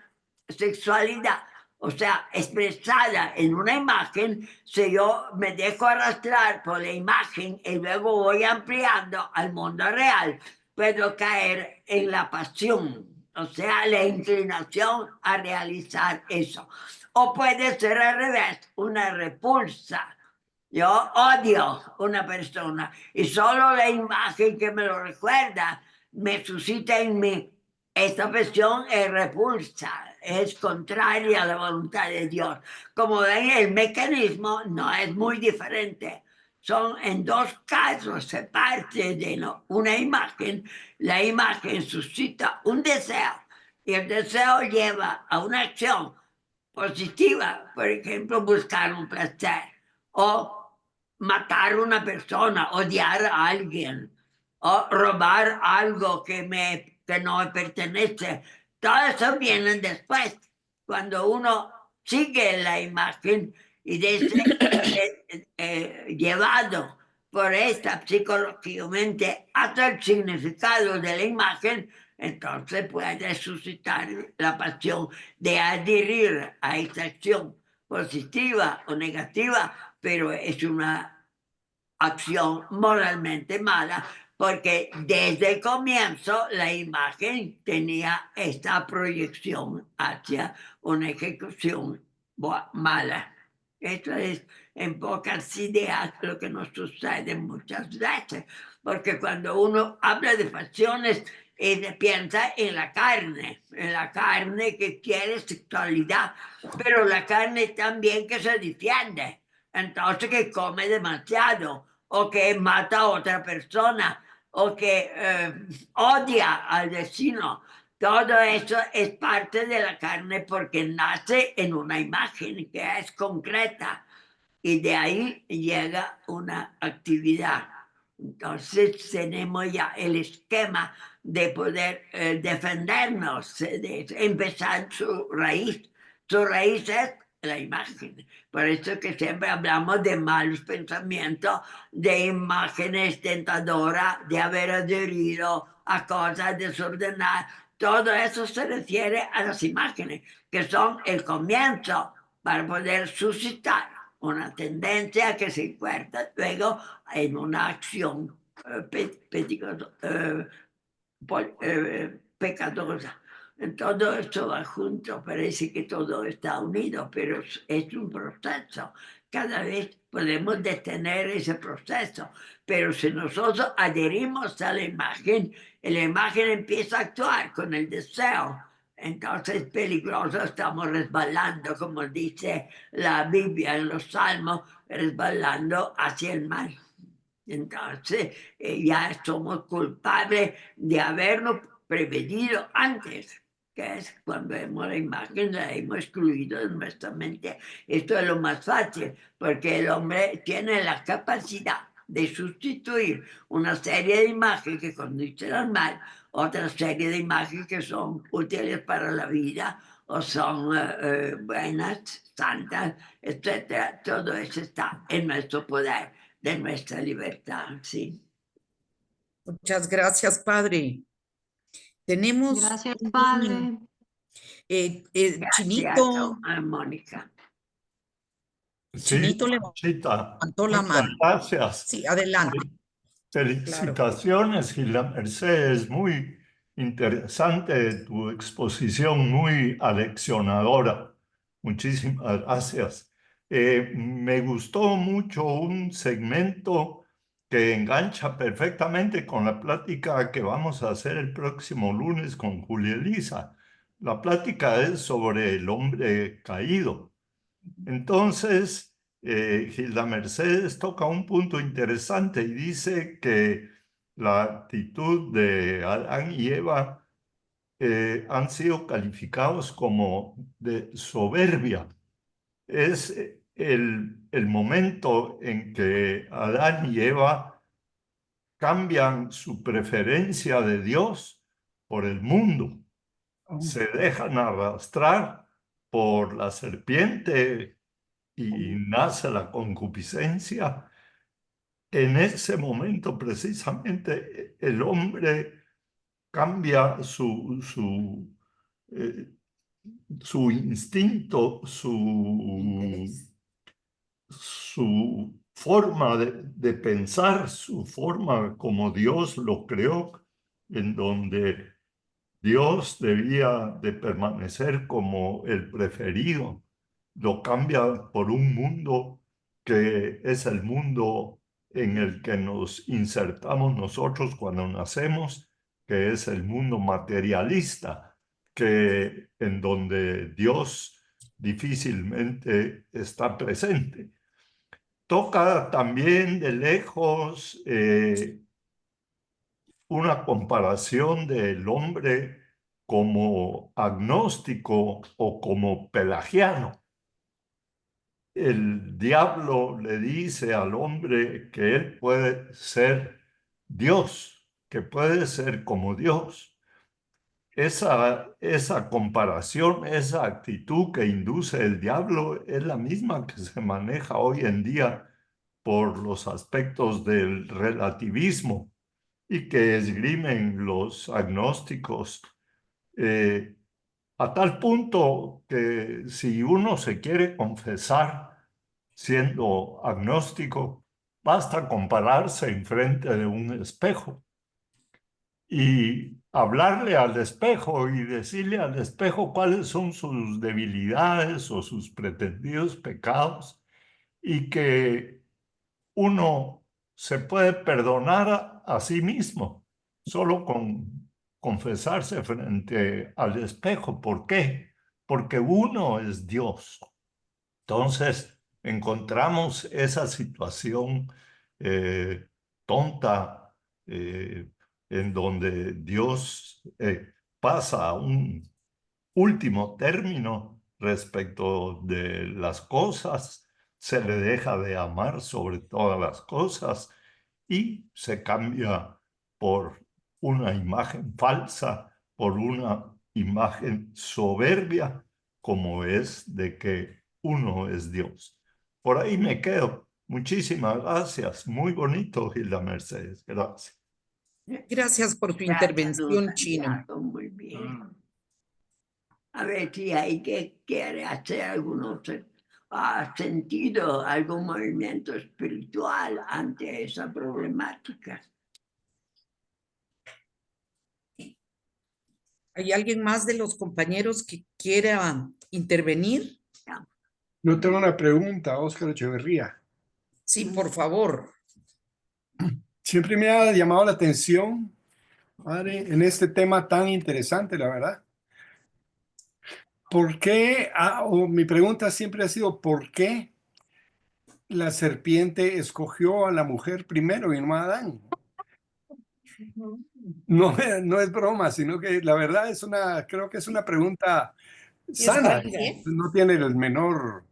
[SPEAKER 1] sexualidad, o sea, expresada en una imagen, si yo me dejo arrastrar por la imagen y luego voy ampliando al mundo real, puedo caer en la pasión, o sea, la inclinación a realizar eso. O puede ser al revés, una repulsa. Yo odio una persona y solo la imagen que me lo recuerda me suscita en mí. Esta pasión es repulsa, es contraria a la voluntad de Dios. Como ven, el mecanismo no es muy diferente. Son en dos casos, se parte de una imagen, la imagen suscita un deseo y el deseo lleva a una acción positiva, por ejemplo, buscar un placer o matar a una persona, odiar a alguien o robar algo que no me pertenece. Todo eso viene después, cuando uno sigue la imagen y llevado por esta psicológicamente hasta el significado de la imagen, entonces puede suscitar la pasión de adherir a esta acción positiva o negativa, pero es una acción moralmente mala porque desde el comienzo la imagen tenía esta proyección hacia una ejecución mala. Esto es en pocas ideas lo que nos sucede muchas veces, porque cuando uno habla de pasiones, piensa en la carne que quiere sexualidad, pero la carne también que se defiende, entonces que come demasiado, o que mata a otra persona, o que odia al vecino. Todo eso es parte de la carne porque nace en una imagen que es concreta y de ahí llega una actividad. Entonces tenemos ya el esquema de poder defendernos, de empezar su raíz. Su raíz es la imagen. Por eso que siempre hablamos de malos pensamientos, de imágenes tentadoras, de haber adherido a cosas desordenadas. Todo eso se refiere a las imágenes, que son el comienzo para poder suscitar una tendencia que se encuentra luego en una acción pecadora. Todo esto va junto, parece que todo está unido, pero es un proceso. Cada vez podemos detener ese proceso, pero si nosotros adherimos a la imagen empieza a actuar con el deseo. Entonces es peligroso, estamos resbalando, como dice la Biblia en los Salmos, resbalando hacia el mal. Entonces ya somos culpables de habernos prevenido antes, que es cuando vemos la imagen, la hemos excluido de nuestra mente. Esto es lo más fácil, porque el hombre tiene la capacidad de sustituir una serie de imágenes que conducen al mal, otra serie de imágenes que son útiles para la vida o son buenas, santas, etc. Todo eso está en nuestro poder, de nuestra libertad, sí.
[SPEAKER 2] Muchas gracias, Padre. Tenemos
[SPEAKER 5] Gracias,
[SPEAKER 2] un,
[SPEAKER 5] Padre.
[SPEAKER 1] Gracias,
[SPEAKER 2] Chinito,
[SPEAKER 1] Mónica.
[SPEAKER 7] Sí,
[SPEAKER 2] Chinito
[SPEAKER 7] Chita,
[SPEAKER 2] levantó la
[SPEAKER 7] muchas
[SPEAKER 2] mano.
[SPEAKER 7] gracias.
[SPEAKER 2] Sí, adelante.
[SPEAKER 7] Felicitaciones, Gilda Mercedes, muy interesante tu exposición, muy aleccionadora. Muchísimas gracias. Me gustó mucho un segmento que engancha perfectamente con la plática que vamos a hacer el próximo lunes con Julia Elisa. La plática es sobre el hombre caído. Entonces, Gilda Mercedes toca un punto interesante y dice que la actitud de Adán y Eva han sido calificados como de soberbia. Es el momento en que Adán y Eva cambian su preferencia de Dios por el mundo. Se dejan arrastrar por la serpiente y nace la concupiscencia. En ese momento precisamente el hombre cambia su instinto, su forma de pensar, su forma como Dios lo creó, en donde Dios debía de permanecer como el preferido. Lo cambia por un mundo que es el mundo en el que nos insertamos nosotros cuando nacemos, que es el mundo materialista, en donde Dios difícilmente está presente. Toca también de lejos una comparación del hombre como agnóstico o como pelagiano. El diablo le dice al hombre que él puede ser Dios, que puede ser como Dios. Esa comparación, esa actitud que induce el diablo es la misma que se maneja hoy en día por los aspectos del relativismo y que esgrimen los agnósticos, a tal punto que si uno se quiere confesar siendo agnóstico, basta compararse enfrente de un espejo y hablarle al espejo y decirle al espejo cuáles son sus debilidades o sus pretendidos pecados, y que uno se puede perdonar a sí mismo solo con confesarse frente al espejo. ¿Por qué? Porque uno es Dios. Entonces, encontramos esa situación tonta en donde Dios pasa a un último término respecto de las cosas, se le deja de amar sobre todas las cosas y se cambia por una imagen falsa, por una imagen soberbia, como es de que uno es Dios. Por ahí me quedo. Muchísimas gracias. Muy bonito, Gilda Mercedes. Gracias.
[SPEAKER 2] Gracias por tu
[SPEAKER 1] Gracias,
[SPEAKER 2] intervención, Chino.
[SPEAKER 1] Santiago, muy bien. A ver si hay que quiere hacer algunos sentido, algún movimiento espiritual ante esa problemática.
[SPEAKER 2] ¿Hay alguien más de los compañeros que quiera intervenir?
[SPEAKER 8] Yo tengo una pregunta, Óscar Echeverría.
[SPEAKER 2] Sí, por favor.
[SPEAKER 8] Siempre me ha llamado la atención, padre, en este tema tan interesante, la verdad. ¿Por qué? Mi pregunta siempre ha sido, ¿por qué la serpiente escogió a la mujer primero y no a Adán? No, no es broma, sino que la verdad creo que es una pregunta sana. No tiene el menor,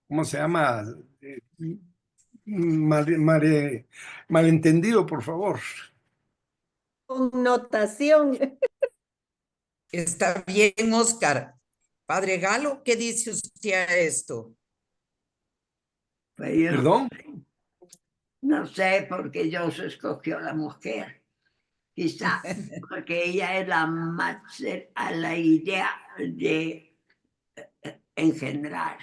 [SPEAKER 8] ¿cómo se llama? Malentendido, por favor.
[SPEAKER 3] Connotación.
[SPEAKER 2] Está bien, Óscar. Padre Galo, ¿qué dice usted a esto?
[SPEAKER 1] Pues yo
[SPEAKER 8] ¿Perdón?
[SPEAKER 1] no sé por qué Dios escogió a la mujer. quizá porque ella es la más a la idea de engendrar.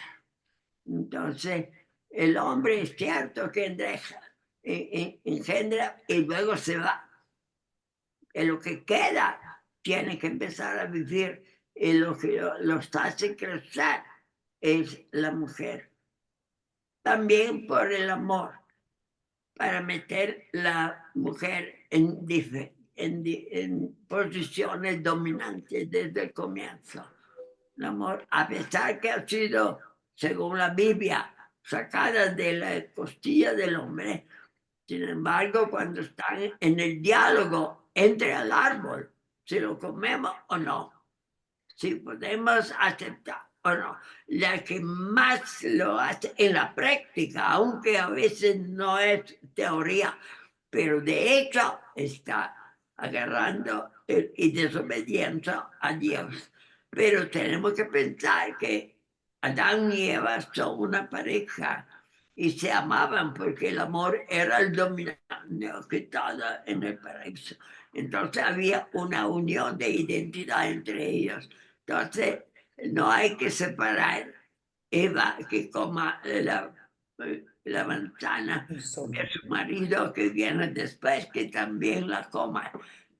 [SPEAKER 1] Entonces, el hombre es cierto que engendra y luego se va. En lo que queda, tiene que empezar a vivir, y lo que los hace crecer es la mujer. También por el amor, para meter la mujer en posiciones dominantes desde el comienzo. El amor, a pesar que ha sido, según la Biblia, sacada de la costilla del hombre, sin embargo, cuando están en el diálogo entre el árbol, si lo comemos o no, si podemos aceptar o no, la que más lo hace en la práctica, aunque a veces no es teoría, pero de hecho está agarrando y desobediendo a Dios. Pero tenemos que pensar que Adán y Eva son una pareja y se amaban porque el amor era el dominante que estaba en el paraíso. Entonces había una unión de identidad entre ellos. Entonces no hay que separar Eva que coma la manzana de su marido que viene después, que también la coma,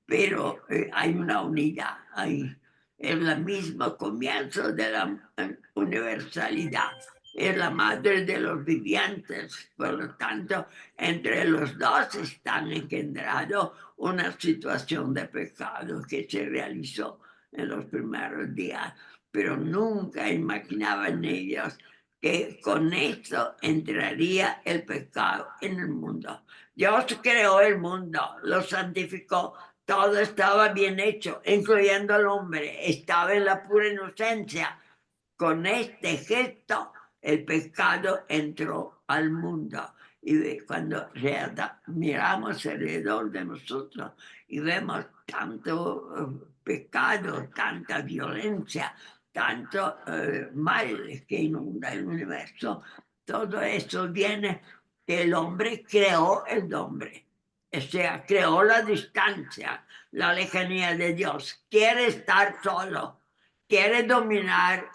[SPEAKER 1] pero hay una unidad ahí. Es el mismo comienzo de la universalidad. Es la madre de los vivientes, por lo tanto, entre los dos están engendrando una situación de pecado que se realizó en los primeros días, pero nunca imaginaban ellos que con esto entraría el pecado en el mundo. Dios creó el mundo, lo santificó, todo estaba bien hecho, incluyendo al hombre, estaba en la pura inocencia. Con este gesto, el pecado entró al mundo. Y cuando miramos alrededor de nosotros y vemos tanto pecado, tanta violencia, tanto mal que inunda el universo, todo eso viene que el hombre creó el hombre. O sea, creó la distancia, la lejanía de Dios. Quiere estar solo, quiere dominar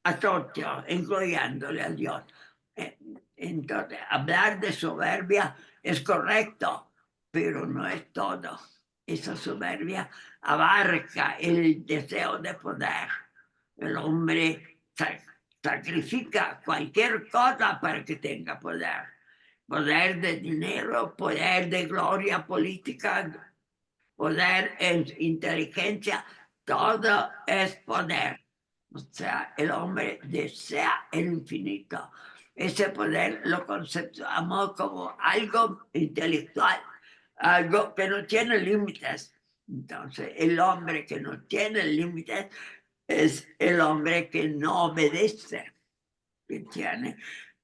[SPEAKER 1] a todos, incluyéndole a Dios. Entonces, hablar de soberbia es correcto, pero no es todo. Esa soberbia abarca el deseo de poder. El hombre sacrifica cualquier cosa para que tenga poder. Poder de dinero, poder de gloria política, poder en inteligencia, todo es poder. O sea, el hombre desea el infinito. Ese poder lo conceptuamos como algo intelectual, algo que no tiene límites. Entonces, el hombre que no tiene límites es el hombre que no obedece, que tiene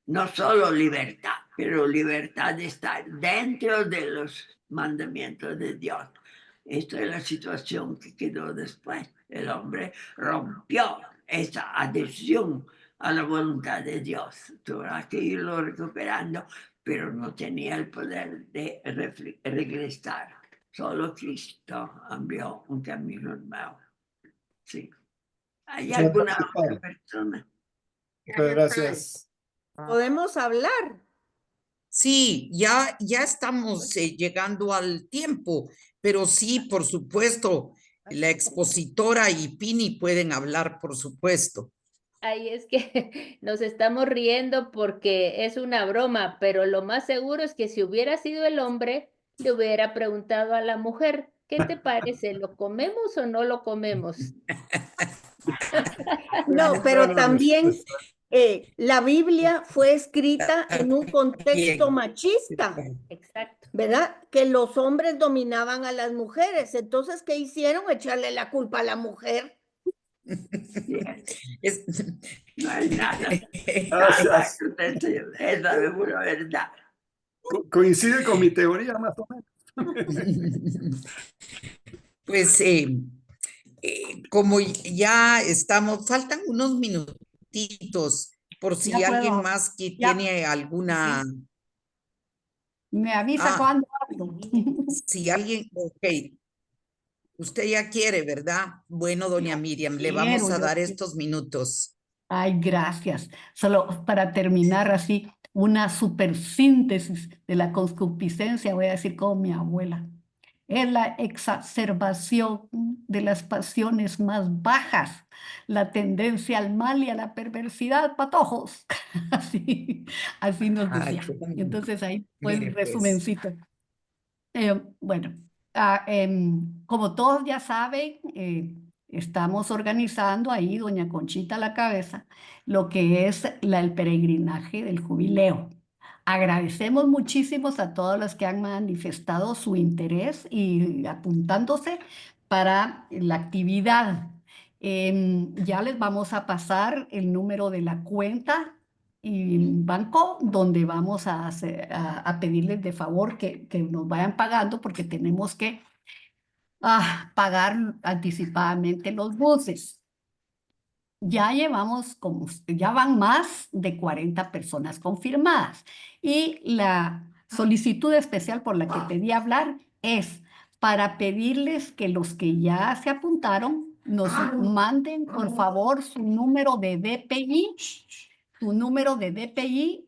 [SPEAKER 1] no solo libertad, pero libertad de estar dentro de los mandamientos de Dios. Esta es la situación que quedó después. El hombre rompió esa adhesión a la voluntad de Dios. Tuvo que irlo recuperando, pero no tenía el poder de regresar. Solo Cristo abrió un camino nuevo. Sí. ¿Hay alguna otra persona?
[SPEAKER 8] Muchas gracias.
[SPEAKER 3] ¿Podemos hablar?
[SPEAKER 2] Sí, ya estamos llegando al tiempo, pero sí, por supuesto, la expositora y Pini pueden hablar, por supuesto.
[SPEAKER 9] Ay, es que nos estamos riendo porque es una broma, pero lo más seguro es que si hubiera sido el hombre, le hubiera preguntado a la mujer, ¿qué te parece? ¿Lo comemos o no lo comemos?
[SPEAKER 3] No, pero también la Biblia fue escrita en un contexto machista.
[SPEAKER 9] Exacto.
[SPEAKER 3] ¿Verdad? Que los hombres dominaban a las mujeres. Entonces, ¿qué hicieron? Echarle la culpa a la mujer.
[SPEAKER 1] No hay nada. Gracias. Es la verdad.
[SPEAKER 8] Coincide con mi teoría, más o menos.
[SPEAKER 2] Pues como ya estamos, faltan unos minutitos por si
[SPEAKER 4] Ya
[SPEAKER 2] alguien
[SPEAKER 4] puedo.
[SPEAKER 2] más que
[SPEAKER 4] Ya.
[SPEAKER 2] tiene alguna...
[SPEAKER 4] Me avisa cuando.
[SPEAKER 2] Si alguien, ok. Usted ya quiere, ¿verdad? Bueno, doña Miriam, le vamos a dar estos minutos.
[SPEAKER 4] Ay, gracias. Solo para terminar así, una super síntesis de la concupiscencia, voy a decir como mi abuela. Es la exacerbación de las pasiones más bajas, la tendencia al mal y a la perversidad, patojos. Así nos
[SPEAKER 2] Ay,
[SPEAKER 4] decía.
[SPEAKER 2] qué bonito.
[SPEAKER 4] Entonces ahí fue
[SPEAKER 2] Mire,
[SPEAKER 4] el
[SPEAKER 2] pues.
[SPEAKER 4] resumencito. Bueno, como todos ya saben, estamos organizando ahí, doña Conchita a la cabeza, lo que es el peregrinaje del jubileo. Agradecemos muchísimo a todos los que han manifestado su interés y apuntándose para la actividad. Ya les vamos a pasar el número de la cuenta y banco donde vamos a pedirles de favor que nos vayan pagando porque tenemos que pagar anticipadamente los buses. Ya van más de 40 personas confirmadas y la solicitud especial por la que pedí hablar es para pedirles que los que ya se apuntaron nos manden por favor su número de DPI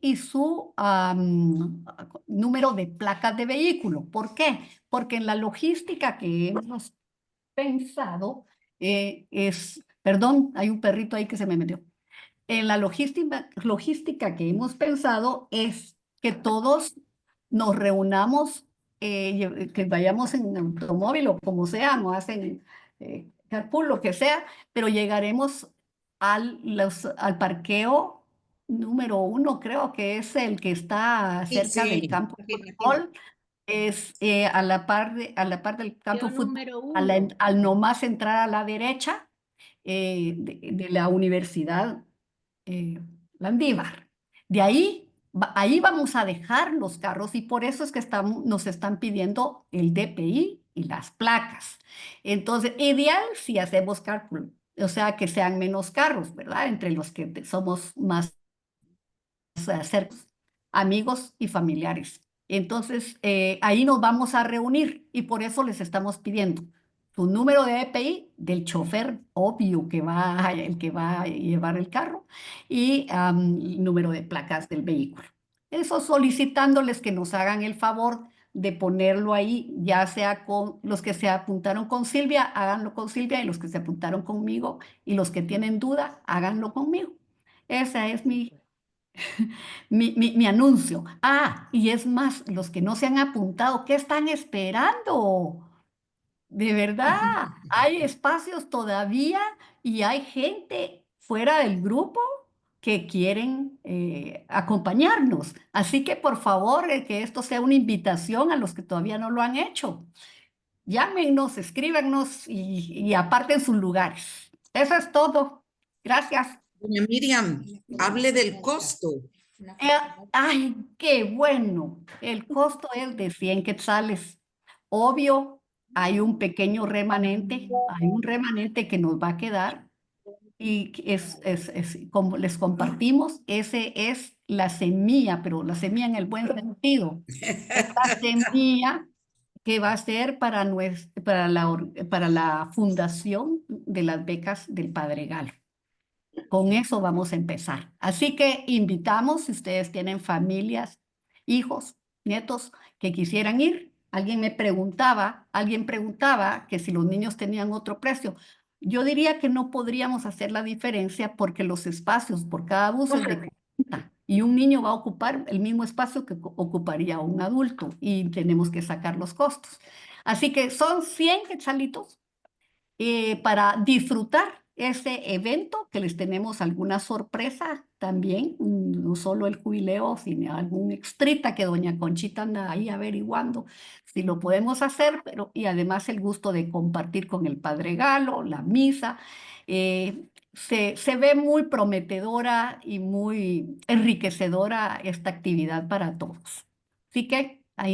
[SPEAKER 4] y su número de placas de vehículo. ¿Por qué? Porque en la logística que hemos pensado perdón, hay un perrito ahí que se me metió. En la logística que hemos pensado es que todos nos reunamos, que vayamos en automóvil o como sea, no hacen carpool, lo que sea, pero llegaremos al parqueo número 1, creo que es el que está cerca del campo de fútbol. Es a la par del campo de fútbol,
[SPEAKER 9] Número 1.
[SPEAKER 4] al nomás entrar a la derecha de la Universidad Landívar. De ahí, ahí vamos a dejar los carros y por eso es que nos están pidiendo el DPI y las placas. Entonces, ideal si hacemos carpool, o sea, que sean menos carros, ¿verdad? Entre los que somos más cercanos, amigos y familiares. Entonces, ahí nos vamos a reunir y por eso les estamos pidiendo su número de EPI del chofer obvio el que va a llevar el carro y el número de placas del vehículo. Eso solicitándoles que nos hagan el favor de ponerlo ahí, ya sea con los que se apuntaron con Silvia, háganlo con Silvia, y los que se apuntaron conmigo y los que tienen duda, háganlo conmigo. Esa es mi anuncio. Y es más, los que no se han apuntado, ¿qué están esperando? De verdad, hay espacios todavía y hay gente fuera del grupo que quieren acompañarnos. Así que por favor, que esto sea una invitación a los que todavía no lo han hecho. Llámenos, escríbanos y aparten sus lugares. Eso es todo. Gracias.
[SPEAKER 2] Doña Miriam, hable del costo.
[SPEAKER 4] Ay, qué bueno. El costo es de 100 quetzales. Obvio, hay un pequeño remanente, hay un remanente que nos va a quedar y como les compartimos, ese es la semilla, pero la semilla en el buen sentido. Esta semilla que va a ser para la fundación de las becas del Padre Galo. Con eso vamos a empezar. Así que invitamos, si ustedes tienen familias, hijos, nietos que quisieran ir. Alguien preguntaba que si los niños tenían otro precio. Yo diría que no podríamos hacer la diferencia porque los espacios por cada bus es de 40 y un niño va a ocupar el mismo espacio que ocuparía un adulto y tenemos que sacar los costos. Así que son 100 quetzalitos para disfrutar ese evento, que les tenemos alguna sorpresa también, no solo el jubileo, sino algún extrita que doña Conchita anda ahí averiguando si lo podemos hacer, y además el gusto de compartir con el Padre Galo, la misa. Se ve muy prometedora y muy enriquecedora esta actividad para todos. Así que a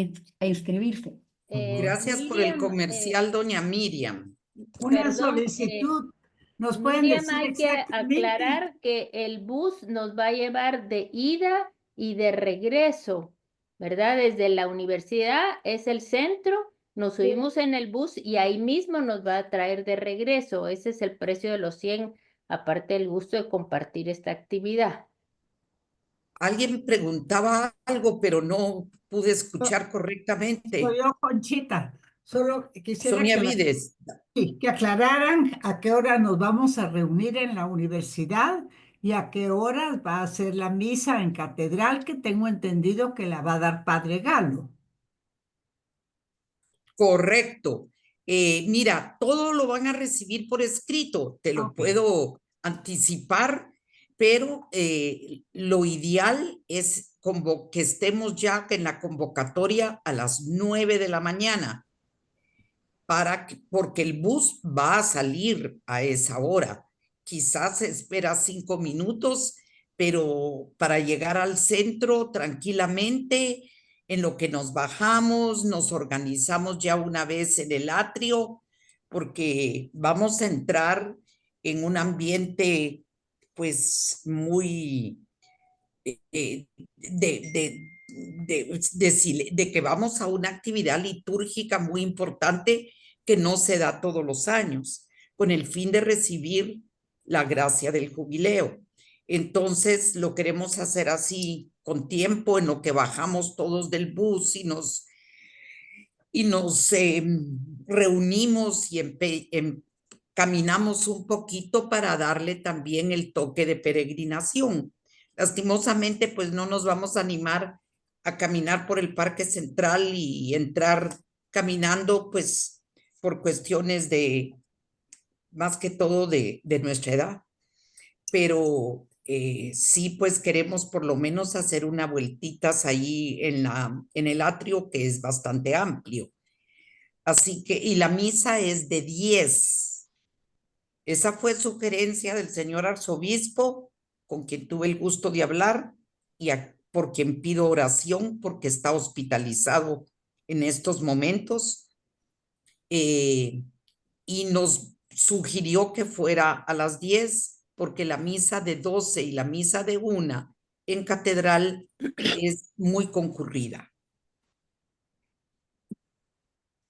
[SPEAKER 4] inscribirse.
[SPEAKER 2] Gracias por el comercial, doña Miriam.
[SPEAKER 10] Una solicitud. ¿Nos pueden
[SPEAKER 9] Miriam,
[SPEAKER 10] decir
[SPEAKER 9] hay que
[SPEAKER 10] exactamente?
[SPEAKER 9] aclarar que el bus nos va a llevar de ida y de regreso, ¿verdad? Desde la universidad es el centro Nos subimos en el bus y ahí mismo nos va a traer de regreso. Ese es el precio de los 100, aparte del gusto de compartir esta actividad.
[SPEAKER 2] Alguien preguntaba algo, pero no pude escuchar correctamente.
[SPEAKER 10] Soy yo, Conchita. Solo quisiera
[SPEAKER 2] Sonia
[SPEAKER 10] que,
[SPEAKER 2] Vides.
[SPEAKER 10] sí, que aclararan a qué hora nos vamos a reunir en la universidad y a qué horas va a ser la misa en catedral, que tengo entendido que la va a dar Padre Galo.
[SPEAKER 2] Correcto. Mira, todo lo van a recibir por escrito, te lo puedo anticipar, pero lo ideal es que estemos ya en la convocatoria a las 9 de la mañana, porque el bus va a salir a esa hora. Quizás se espera 5 minutos, pero para llegar al centro tranquilamente, en lo que nos bajamos, nos organizamos ya una vez en el atrio, porque vamos a entrar en un ambiente pues muy de que vamos a una actividad litúrgica muy importante que no se da todos los años, con el fin de recibir la gracia del jubileo. Entonces lo queremos hacer así, con tiempo, en lo que bajamos todos del bus y nos reunimos y caminamos un poquito para darle también el toque de peregrinación. Lastimosamente, pues no nos vamos a animar a caminar por el Parque Central y entrar caminando, pues por cuestiones más que todo de nuestra edad. Pero sí, pues queremos por lo menos hacer una vueltitas ahí en el atrio, que es bastante amplio. Así que, y la misa es de 10. Esa fue sugerencia del señor arzobispo, con quien tuve el gusto de hablar, y por quien pido oración, porque está hospitalizado en estos momentos. Y nos sugirió que fuera a las 10, porque la misa de 12 y la misa de 1 en catedral es muy concurrida.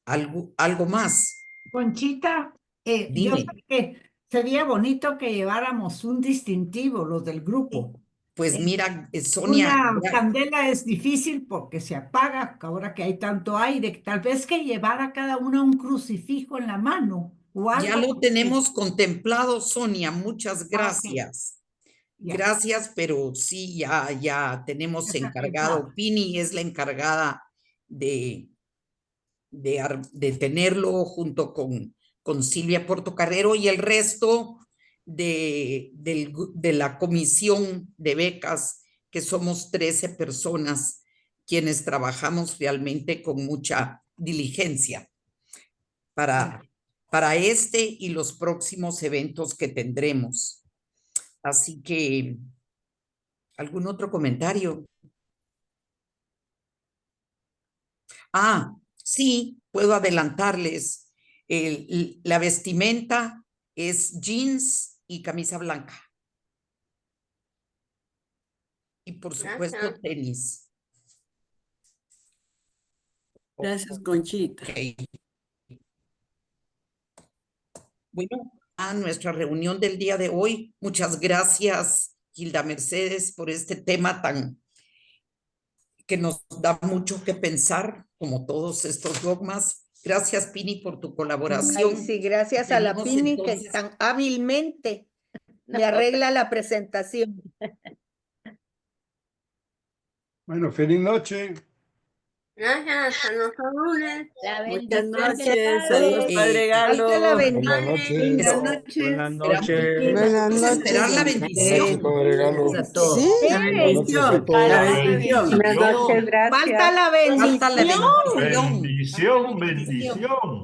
[SPEAKER 2] ¿Algo más?
[SPEAKER 10] Conchita, yo sé que sería bonito que lleváramos un distintivo, los del grupo.
[SPEAKER 2] Pues mira, Sonia.
[SPEAKER 10] Una candela es difícil porque se apaga ahora que hay tanto aire. Tal vez que llevara cada una un crucifijo en la mano o algo.
[SPEAKER 2] Ya lo tenemos contemplado, Sonia. Muchas gracias. Gracias, pero sí, ya tenemos encargado. Pini es la encargada de tenerlo junto con Silvia Portocarrero y el resto de la comisión de becas, que somos 13 personas quienes trabajamos realmente con mucha diligencia para este y los próximos eventos que tendremos. Así que, ¿algún otro comentario? Sí, puedo adelantarles. La vestimenta es jeans y camisa blanca. Y por supuesto, tenis.
[SPEAKER 1] Gracias, Conchita.
[SPEAKER 2] Okay. Bueno, a nuestra reunión del día de hoy. Muchas gracias, Hilda Mercedes, por este tema que nos da mucho que pensar, como todos estos dogmas. Gracias, Pini, por tu colaboración.
[SPEAKER 3] Ay, sí, gracias a la Pini, entonces, que tan hábilmente me arregla la presentación.
[SPEAKER 8] Bueno, feliz noche.
[SPEAKER 1] Gracias, a nosotros.
[SPEAKER 9] Muchas
[SPEAKER 1] noches, saludos, Padre Galo.
[SPEAKER 3] La
[SPEAKER 8] Buenas noches.
[SPEAKER 1] Buenas noches.
[SPEAKER 11] Buenas noches.
[SPEAKER 2] Buenas noches. Esperar la bendición.
[SPEAKER 8] Padre Galo.
[SPEAKER 1] A todos.
[SPEAKER 3] Sí.
[SPEAKER 1] La bendición. La bendición.
[SPEAKER 6] Buenas noches, gracias.
[SPEAKER 3] Falta la bendición.
[SPEAKER 2] Falta la bendición.
[SPEAKER 7] Bendición.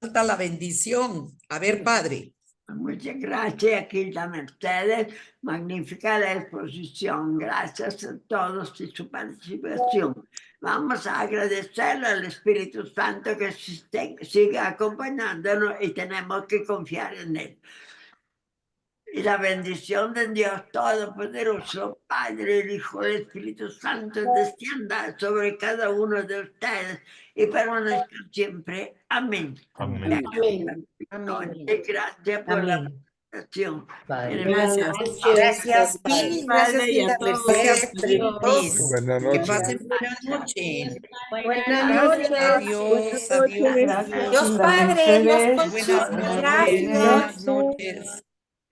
[SPEAKER 2] Falta la bendición. A ver, Padre.
[SPEAKER 1] Muchas gracias, Hilda Mercedes. Magnífica la exposición. Gracias a todos y su participación. Vamos a agradecerle al Espíritu Santo que siga acompañándonos y tenemos que confiar en él. Y la bendición de Dios Todopoderoso, Padre, el Hijo, el Espíritu Santo, descienda sobre cada uno de ustedes y permanezca siempre. Amén.
[SPEAKER 7] Amén.
[SPEAKER 3] Amén.
[SPEAKER 1] Gracias por la presentación.
[SPEAKER 2] Gracias.
[SPEAKER 6] Gracias,
[SPEAKER 2] Pili.
[SPEAKER 6] Padre,
[SPEAKER 2] Gracias,
[SPEAKER 6] y a
[SPEAKER 2] Hilda
[SPEAKER 6] Mercedes.
[SPEAKER 2] Mercedes.
[SPEAKER 8] Buenas
[SPEAKER 2] Que
[SPEAKER 8] noches.
[SPEAKER 2] pasen buena noche.
[SPEAKER 3] Buenas noches.
[SPEAKER 2] Adiós, adiós.
[SPEAKER 6] Dios Padre, Dios
[SPEAKER 2] Buenas
[SPEAKER 6] consuelo.
[SPEAKER 2] noches.
[SPEAKER 6] Gracias.
[SPEAKER 2] Buenas noches.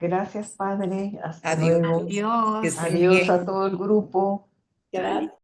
[SPEAKER 11] Gracias, Padre. Hasta
[SPEAKER 2] Adiós.
[SPEAKER 11] luego.
[SPEAKER 4] Dios.
[SPEAKER 2] Que estén
[SPEAKER 11] Adiós
[SPEAKER 2] bien.
[SPEAKER 11] a todo el grupo.
[SPEAKER 3] Gracias.